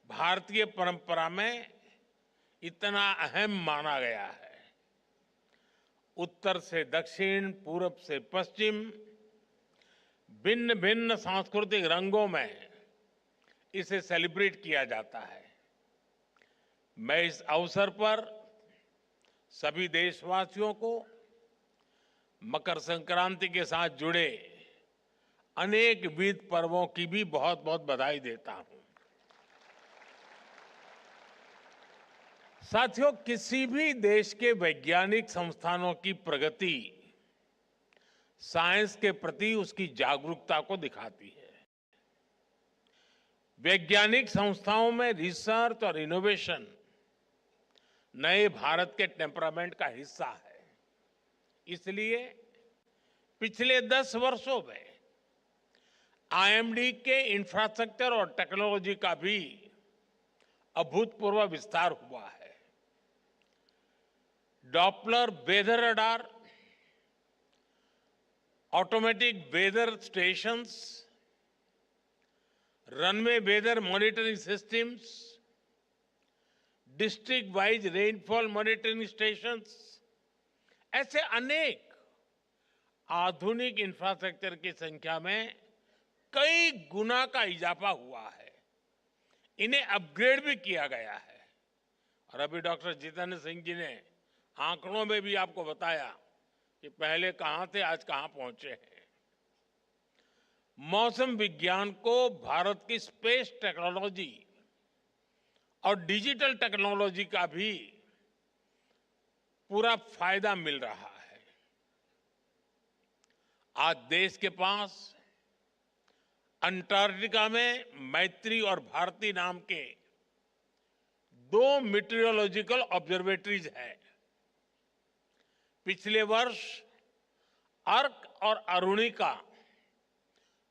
भारतीय परंपरा में इतना अहम माना गया है। उत्तर से दक्षिण, पूरब से पश्चिम, भिन्न भिन्न सांस्कृतिक रंगों में इसे सेलिब्रेट किया जाता है। मैं इस अवसर पर सभी देशवासियों को मकर संक्रांति के साथ जुड़े अनेक विविध पर्वों की भी बहुत बहुत बधाई देता हूं। साथियों, किसी भी देश के वैज्ञानिक संस्थानों की प्रगति साइंस के प्रति उसकी जागरूकता को दिखाती है। वैज्ञानिक संस्थाओं में रिसर्च और इनोवेशन नए भारत के टेम्परामेंट का हिस्सा है। इसलिए पिछले 10 वर्षों में आईएमडी के इंफ्रास्ट्रक्चर और टेक्नोलॉजी का भी अभूतपूर्व विस्तार हुआ है। Doppler weather radar, automatic weather stations, runway weather monitoring systems, district wise rainfall monitoring stations, ऐसे अनेक आधुनिक इंफ्रास्ट्रक्चर की संख्या में कई गुना का इजाफा हुआ है। इन्हें अपग्रेड भी किया गया है। और अभी डॉक्टर जितेंद्र सिंह जी ने आंकड़ों में भी आपको बताया कि पहले कहां थे, आज कहां पहुंचे हैं। मौसम विज्ञान को भारत की स्पेस टेक्नोलॉजी और डिजिटल टेक्नोलॉजी का भी पूरा फायदा मिल रहा है। आज देश के पास अंटार्कटिका में मैत्री और भारती नाम के 2 मीटरोलॉजिकल ऑब्जर्वेटरीज है। पिछले वर्ष अर्क और अरुणिका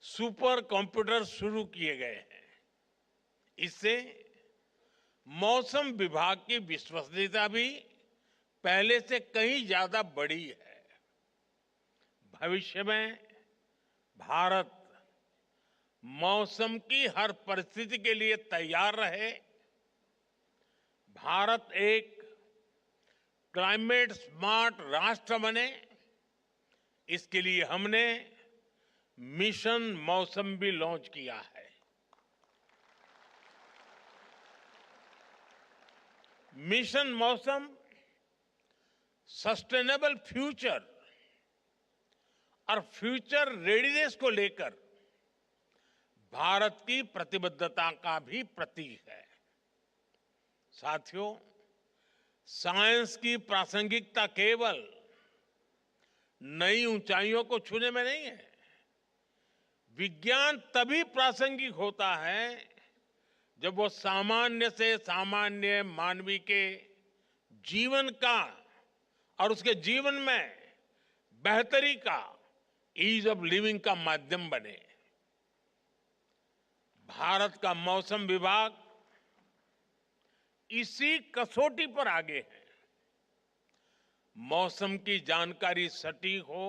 सुपर कंप्यूटर शुरू किए गए हैं। इससे मौसम विभाग की विश्वसनीयता भी पहले से कहीं ज्यादा बढ़ी है। भविष्य में भारत मौसम की हर परिस्थिति के लिए तैयार रहे। भारत एक क्लाइमेट स्मार्ट राष्ट्र बने, इसके लिए हमने मिशन मौसम भी लॉन्च किया है। मिशन मौसम सस्टेनेबल फ्यूचर और फ्यूचर रेडीनेस को लेकर भारत की प्रतिबद्धता का भी प्रतीक है। साथियों, साइंस की प्रासंगिकता केवल नई ऊंचाइयों को छूने में नहीं है। विज्ञान तभी प्रासंगिक होता है जब वो सामान्य से सामान्य मानवी के जीवन का और उसके जीवन में बेहतरी का, ईज ऑफ लिविंग का माध्यम बने। भारत का मौसम विभाग इसी कसौटी पर आगे है। मौसम की जानकारी सटीक हो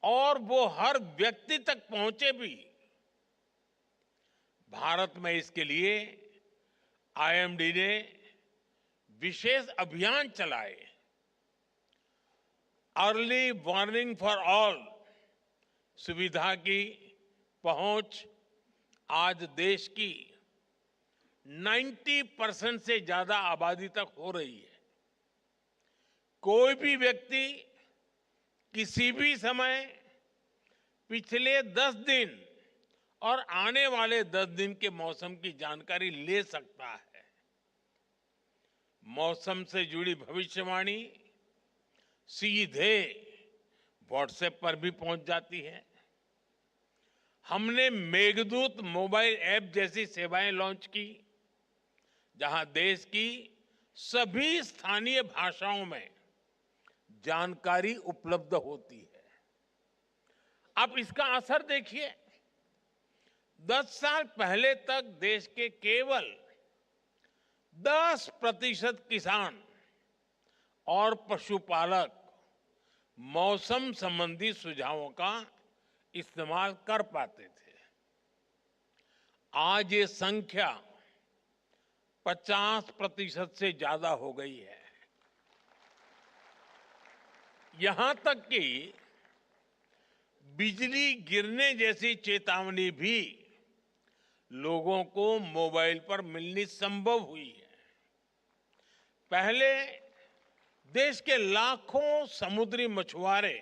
और वो हर व्यक्ति तक पहुंचे भी। भारत में इसके लिए आईएमडी ने विशेष अभियान चलाए। अर्ली वार्निंग फॉर ऑल सुविधा की पहुंच आज देश की 90% से ज्यादा आबादी तक हो रही है। कोई भी व्यक्ति किसी भी समय पिछले 10 दिन और आने वाले 10 दिन के मौसम की जानकारी ले सकता है। मौसम से जुड़ी भविष्यवाणी सीधे व्हाट्सएप पर भी पहुंच जाती है। हमने मेघदूत मोबाइल ऐप जैसी सेवाएं लॉन्च की, जहां देश की सभी स्थानीय भाषाओं में जानकारी उपलब्ध होती है। अब इसका असर देखिए। 10 साल पहले तक देश के केवल 10% किसान और पशुपालक मौसम संबंधी सुझावों का इस्तेमाल कर पाते थे। आज ये संख्या 50% से ज्यादा हो गई है। यहां तक कि बिजली गिरने जैसी चेतावनी भी लोगों को मोबाइल पर मिलनी संभव हुई है। पहले देश के लाखों समुद्री मछुआरे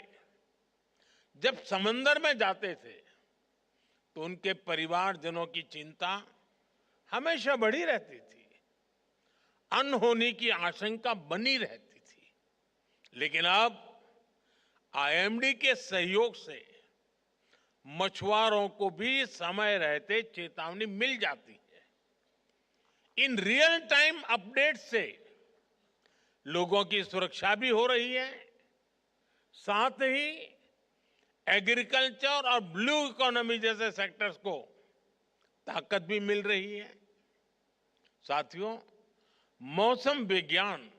जब समंदर में जाते थे तो उनके परिवारजनों की चिंता हमेशा बढ़ी रहती थी, अनहोनी की आशंका बनी रहती थी। लेकिन अब आईएमडी के सहयोग से मछुआरों को भी समय रहते चेतावनी मिल जाती है। इन रियल टाइम अपडेट से लोगों की सुरक्षा भी हो रही है, साथ ही एग्रीकल्चर और ब्लू इकोनॉमी जैसे सेक्टर्स को ताकत भी मिल रही है। साथियों, मौसम विज्ञान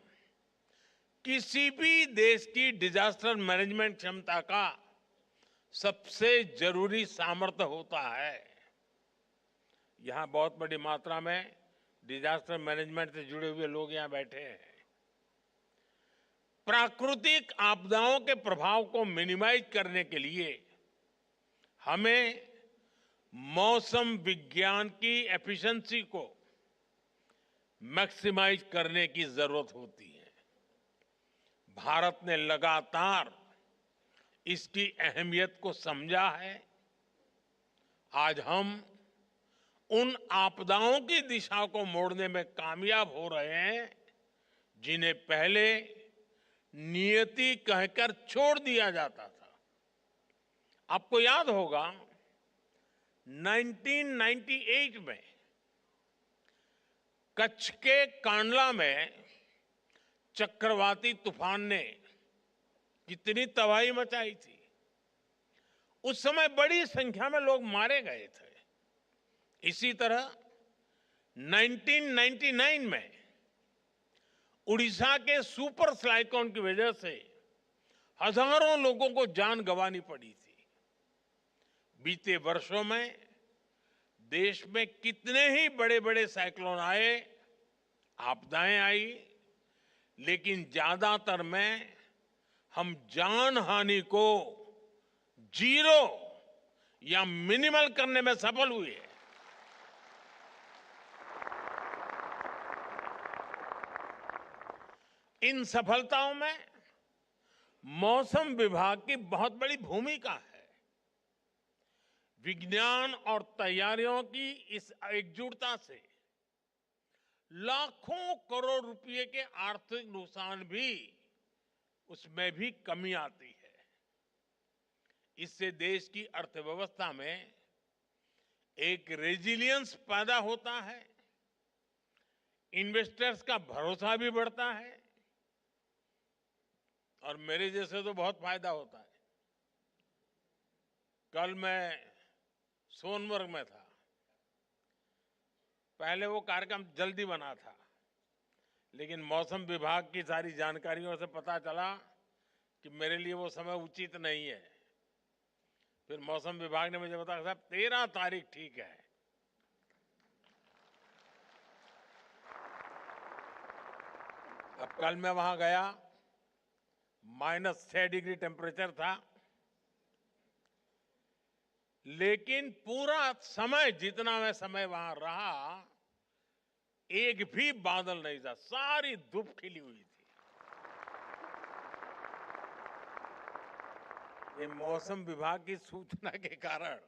किसी भी देश की डिजास्टर मैनेजमेंट क्षमता का सबसे जरूरी सामर्थ्य होता है। यहां बहुत बड़ी मात्रा में डिजास्टर मैनेजमेंट से जुड़े हुए लोग यहां बैठे हैं। प्राकृतिक आपदाओं के प्रभाव को मिनिमाइज करने के लिए हमें मौसम विज्ञान की एफिशिएंसी को मैक्सिमाइज करने की जरूरत होती है। भारत ने लगातार इसकी अहमियत को समझा है। आज हम उन आपदाओं की दिशा को मोड़ने में कामयाब हो रहे हैं जिन्हें पहले नियति कहकर छोड़ दिया जाता था। आपको याद होगा 1998 में कच्छ के कांडला में चक्रवाती तूफान ने कितनी तबाही मचाई थी। उस समय बड़ी संख्या में लोग मारे गए थे। इसी तरह 1999 में उड़ीसा के सुपर साइक्लोन की वजह से हजारों लोगों को जान गंवानी पड़ी थी। बीते वर्षों में देश में कितने ही बड़े बड़े साइक्लोन आए, आपदाएं आई, लेकिन ज्यादातर में हम जान हानि को जीरो या मिनिमल करने में सफल हुए। इन सफलताओं में मौसम विभाग की बहुत बड़ी भूमिका है। विज्ञान और तैयारियों की इस एकजुटता से लाखों करोड़ रुपए के आर्थिक नुकसान भी उसमें भी कमी आती है। इससे देश की अर्थव्यवस्था में एक रेजिलियंस पैदा होता है, इन्वेस्टर्स का भरोसा भी बढ़ता है और मेरे जैसे तो बहुत फायदा होता है। कल मैं सोनमर्ग में था। पहले वो कार्यक्रम जल्दी बना था, लेकिन मौसम विभाग की सारी जानकारियों से पता चला कि मेरे लिए वो समय उचित नहीं है। फिर मौसम विभाग ने मुझे बताया साहब 13 तारीख ठीक है। अब कल मैं वहां गया, -6 डिग्री टेम्परेचर था, लेकिन पूरा समय जितना मैं समय वहां रहा, एक भी बादल नहीं था, सारी धूप खिली हुई थी। ये मौसम विभाग की सूचना के कारण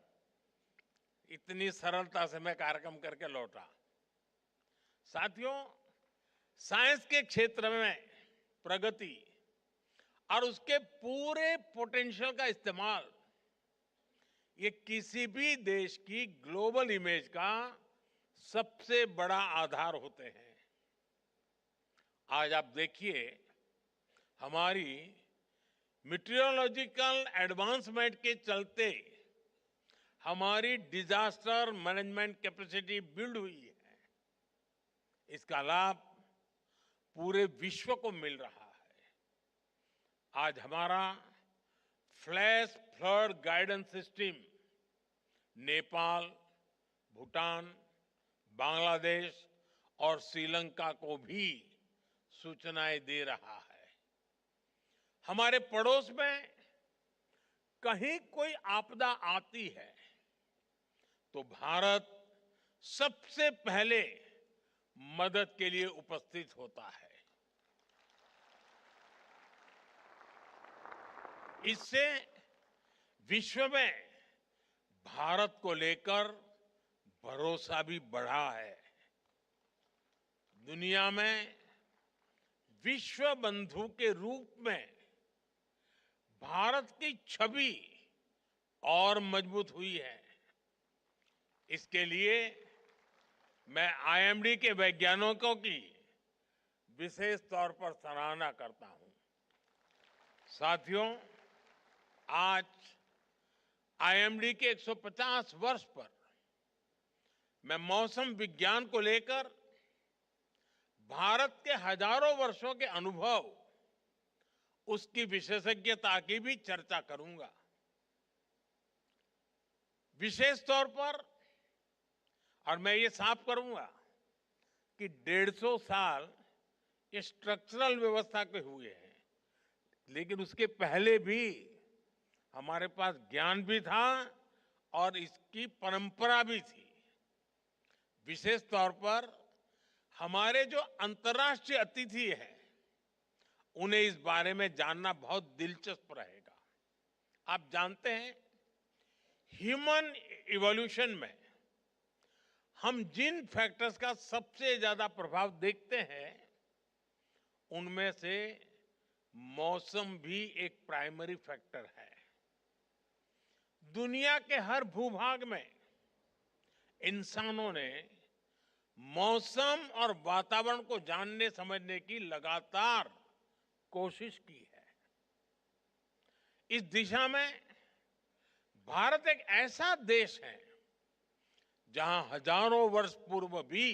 इतनी सरलता से मैं कार्यक्रम करके लौटा। साथियों, साइंस के क्षेत्र में प्रगति और उसके पूरे पोटेंशियल का इस्तेमाल, ये किसी भी देश की ग्लोबल इमेज का सबसे बड़ा आधार होते हैं। आज आप देखिए, हमारी मीटियोलॉजिकल एडवांसमेंट के चलते हमारी डिजास्टर मैनेजमेंट कैपेसिटी बिल्ड हुई है। इसका लाभ पूरे विश्व को मिल रहा है। आज हमारा flash flood guidance system Nepal, Bhutan, Bangladesh और श्रीलंका को भी सूचनाएं दे रहा है। हमारे पड़ोस में कहीं कोई आपदा आती है तो भारत सबसे पहले मदद के लिए उपस्थित होता है। इससे विश्व में भारत को लेकर भरोसा भी बढ़ा है। दुनिया में विश्व बंधु के रूप में भारत की छवि और मजबूत हुई है। इसके लिए मैं आईएमडी के वैज्ञानिकों की विशेष तौर पर सराहना करता हूं। साथियों, आज आईएमडी के 150 वर्ष पर मैं मौसम विज्ञान को लेकर भारत के हजारों वर्षों के अनुभव, उसकी विशेषज्ञता की भी चर्चा करूंगा। विशेष तौर पर, और मैं ये साफ करूंगा कि 150 साल ये स्ट्रक्चरल व्यवस्था के हुए हैं, लेकिन उसके पहले भी हमारे पास ज्ञान भी था और इसकी परंपरा भी थी। विशेष तौर पर हमारे जो अंतर्राष्ट्रीय अतिथि हैं, उन्हें इस बारे में जानना बहुत दिलचस्प रहेगा। आप जानते हैं, ह्यूमन इवोल्यूशन में हम जिन फैक्टर्स का सबसे ज्यादा प्रभाव देखते हैं, उनमें से मौसम भी एक प्राइमरी फैक्टर है। दुनिया के हर भूभाग में इंसानों ने मौसम और वातावरण को जानने समझने की लगातार कोशिश की है। इस दिशा में भारत एक ऐसा देश है जहां हजारों वर्ष पूर्व भी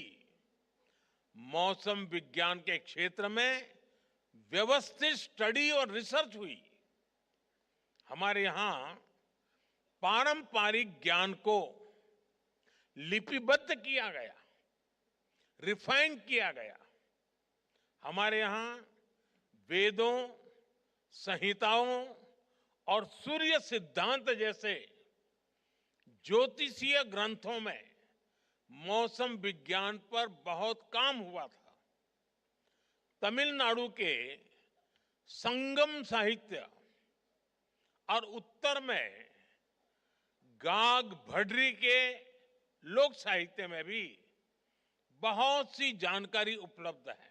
मौसम विज्ञान के क्षेत्र में व्यवस्थित स्टडी और रिसर्च हुई। हमारे यहां पारंपरिक ज्ञान को लिपिबद्ध किया गया, रिफाइन किया गया। हमारे यहां वेदों, संहिताओं और सूर्य सिद्धांत जैसे ज्योतिषीय ग्रंथों में मौसम विज्ञान पर बहुत काम हुआ था। तमिलनाडु के संगम साहित्य और उत्तर में गाग भडरी के लोक साहित्य में भी बहुत सी जानकारी उपलब्ध है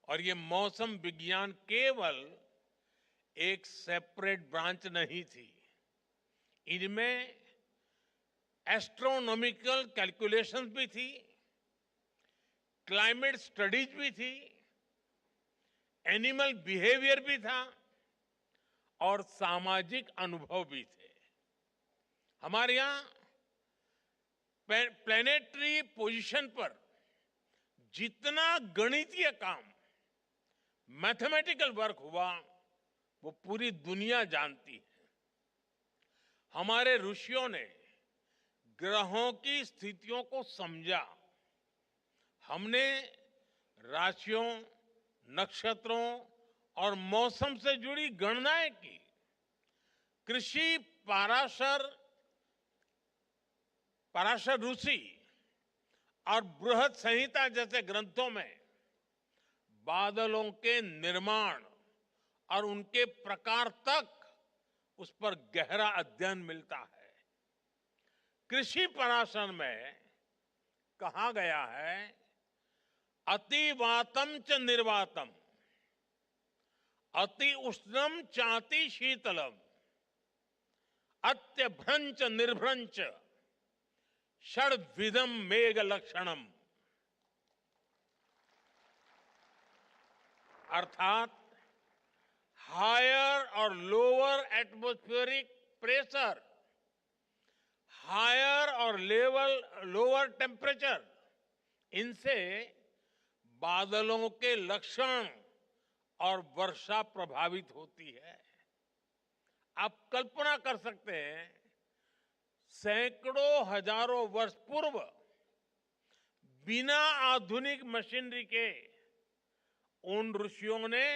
और ये मौसम विज्ञान केवल एक सेपरेट ब्रांच नहीं थी। इनमें एस्ट्रोनॉमिकल कैलकुलेशंस भी थी, क्लाइमेट स्टडीज भी थी, एनिमल बिहेवियर भी था और सामाजिक अनुभव भी थे। हमारे यहां प्लेनेटरी पोजीशन पर जितना गणितीय काम, मैथमेटिकल वर्क हुआ वो पूरी दुनिया जानती है। हमारे ऋषियों ने ग्रहों की स्थितियों को समझा। हमने राशियों, नक्षत्रों और मौसम से जुड़ी गणनाएं की। कृषि पराशर ऋषि और बृहद संहिता जैसे ग्रंथों में बादलों के निर्माण और उनके प्रकार तक उस पर गहरा अध्ययन मिलता है। कृषि पराशर में कहा गया है, अतिवातम च निर्वातम, अति उष्णम चाति शीतलम, अत्यभ्रंच निर्भ्रंच, षड्विधम मेघ लक्षणम। अर्थात हायर और लोअर एटमॉस्फेरिक प्रेशर, हायर और लोअर टेम्परेचर, इनसे बादलों के लक्षण और वर्षा प्रभावित होती है। आप कल्पना कर सकते हैं, सैकड़ों हजारों वर्ष पूर्व बिना आधुनिक मशीनरी के उन ऋषियों ने,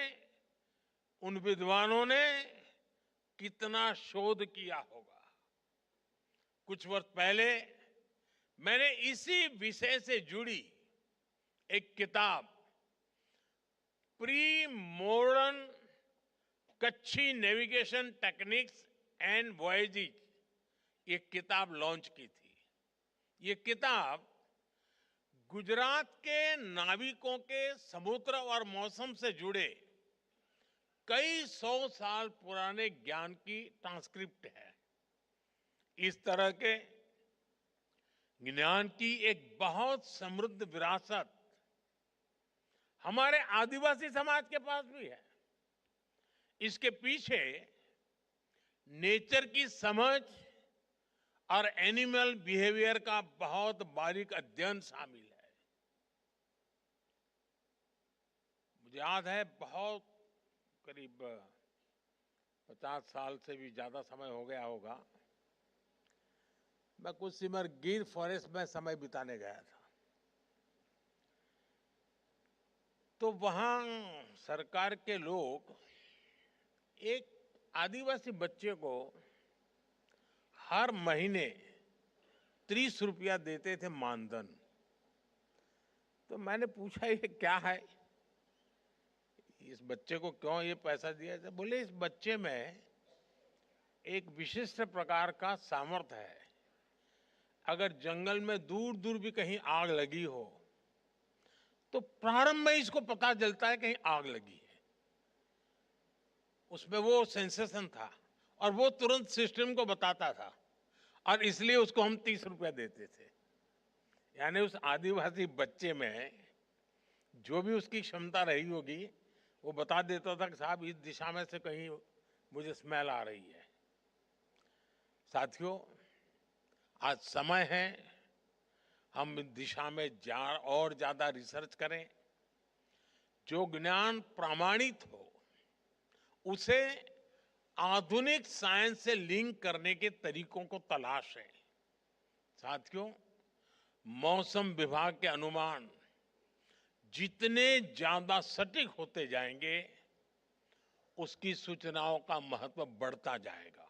उन विद्वानों ने कितना शोध किया होगा। कुछ वर्ष पहले मैंने इसी विषय से जुड़ी एक किताब, pre modern Kutchi navigation techniques and voyages, ये किताब लॉन्च की थी। ये किताब गुजरात के नाविकों के समुद्र और मौसम से जुड़े कई 100 साल पुराने ज्ञान की ट्रांसक्रिप्ट है। इस तरह के ज्ञान की एक बहुत समृद्ध विरासत हमारे आदिवासी समाज के पास भी है। इसके पीछे नेचर की समझ और एनिमल बिहेवियर का बहुत बारीक अध्ययन शामिल है। मुझे याद है, बहुत करीब 50 साल से भी ज्यादा समय हो गया होगा, मैं कुछ सिमर गिर फॉरेस्ट में समय बिताने गया था। तो वहां सरकार के लोग एक आदिवासी बच्चे को हर महीने 30 रुपया देते थे मानधन। तो मैंने पूछा, ये क्या है, इस बच्चे को क्यों ये पैसा दिया जाए? बोले, इस बच्चे में एक विशिष्ट प्रकार का सामर्थ्य है। अगर जंगल में दूर दूर भी कहीं आग लगी हो तो प्रारंभ में इसको पता चलता है कहीं आग लगी है। उसमें वो सेंसेशन था और वो तुरंत सिस्टम को बताता था, और इसलिए उसको हम 30 रुपया देते थे। यानी उस आदिवासी बच्चे में जो भी उसकी क्षमता रही होगी, वो बता देता था कि साहब इस दिशा में से कहीं मुझे स्मेल आ रही है। साथियों, आज समय है हम इस दिशा में और ज्यादा रिसर्च करें। जो ज्ञान प्रामाणिक हो उसे आधुनिक साइंस से लिंक करने के तरीकों को तलाशें। साथियों, मौसम विभाग के अनुमान जितने ज्यादा सटीक होते जाएंगे, उसकी सूचनाओं का महत्व बढ़ता जाएगा।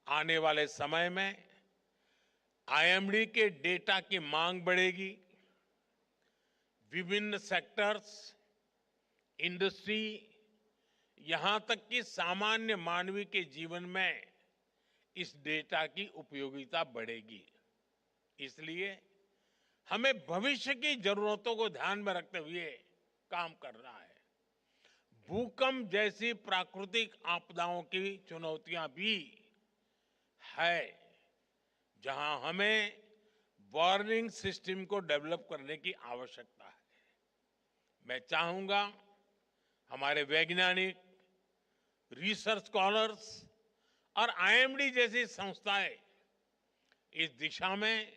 आने वाले समय में आईएमडी के डेटा की मांग बढ़ेगी। विभिन्न सेक्टर्स, इंडस्ट्री, यहां तक कि सामान्य मानवी के जीवन में इस डेटा की उपयोगिता बढ़ेगी। इसलिए हमें भविष्य की जरूरतों को ध्यान में रखते हुए काम करना है। भूकंप जैसी प्राकृतिक आपदाओं की चुनौतियां भी है, जहां हमें वार्निंग सिस्टम को डेवलप करने की आवश्यकता है। मैं चाहूंगा हमारे वैज्ञानिक, रिसर्च स्कॉलर्स और आईएमडी जैसी संस्थाएं इस दिशा में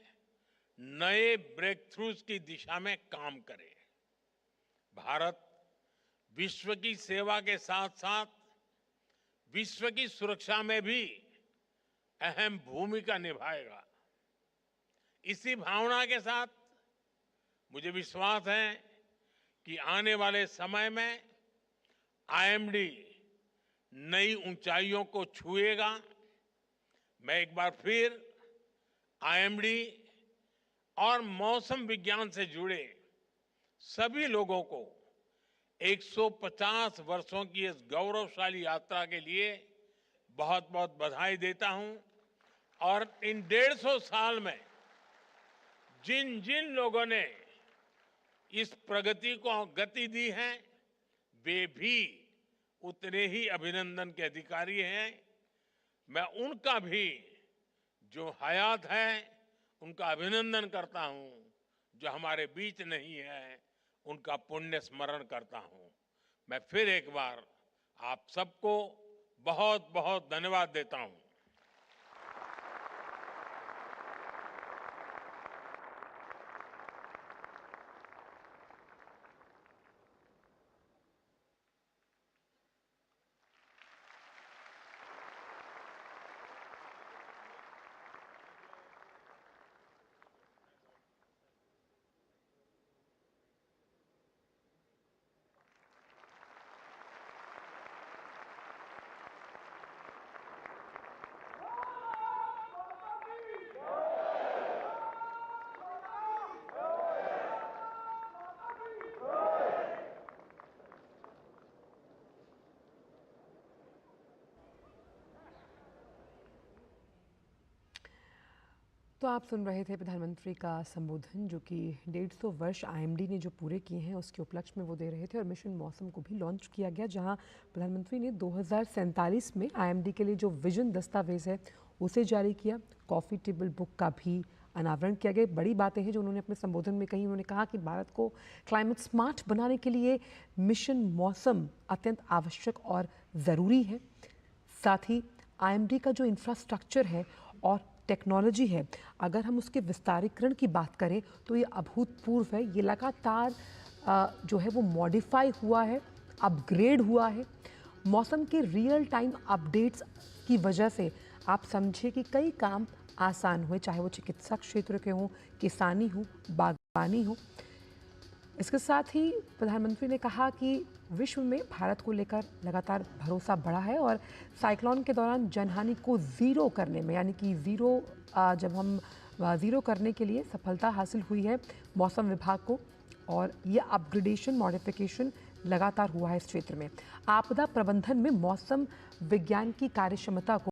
नए ब्रेक थ्रूज की दिशा में काम करें। भारत विश्व की सेवा के साथ साथ विश्व की सुरक्षा में भी अहम भूमिका निभाएगा। इसी भावना के साथ मुझे विश्वास है कि आने वाले समय में आईएमडी नई ऊंचाइयों को छुएगा। मैं एक बार फिर आईएमडी और मौसम विज्ञान से जुड़े सभी लोगों को 150 वर्षों की इस गौरवशाली यात्रा के लिए बहुत बहुत बधाई देता हूं। और इन 150 साल में जिन जिन लोगों ने इस प्रगति को गति दी है, वे भी उतने ही अभिनंदन के अधिकारी हैं। मैं उनका भी, जो हयात है, उनका अभिनंदन करता हूं। जो हमारे बीच नहीं है, उनका पुण्य स्मरण करता हूं। मैं फिर एक बार आप सबको बहुत बहुत धन्यवाद देता हूं। तो आप सुन रहे थे प्रधानमंत्री का संबोधन, जो कि 150 वर्ष आईएमडी ने जो पूरे किए हैं उसके उपलक्ष्य में वो दे रहे थे। और मिशन मौसम को भी लॉन्च किया गया, जहां प्रधानमंत्री ने 2047 में आईएमडी के लिए जो विजन दस्तावेज है उसे जारी किया। कॉफ़ी टेबल बुक का भी अनावरण किया गया। बड़ी बातें हैं जो उन्होंने अपने संबोधन में कही। उन्होंने कहा कि भारत को क्लाइमेट स्मार्ट बनाने के लिए मिशन मौसम अत्यंत आवश्यक और ज़रूरी है। साथ ही आईएमडी का जो इंफ्रास्ट्रक्चर है और टेक्नोलॉजी है, अगर हम उसके विस्तारीकरण की बात करें तो ये अभूतपूर्व है। ये लगातार जो है वो मॉडिफाई हुआ है, अपग्रेड हुआ है। मौसम के रियल टाइम अपडेट्स की वजह से आप समझिए कि कई काम आसान हुए, चाहे वो चिकित्सा क्षेत्र के हों, किसानी हो, बागवानी हो। इसके साथ ही प्रधानमंत्री ने कहा कि विश्व में भारत को लेकर लगातार भरोसा बढ़ा है और साइक्लोन के दौरान जनहानि को ज़ीरो करने में, यानी कि जब हम ज़ीरो करने के लिए सफलता हासिल हुई है मौसम विभाग को, और ये अपग्रेडेशन, मॉडिफिकेशन लगातार हुआ है इस क्षेत्र में। आपदा प्रबंधन में मौसम विज्ञान की कार्यक्षमता को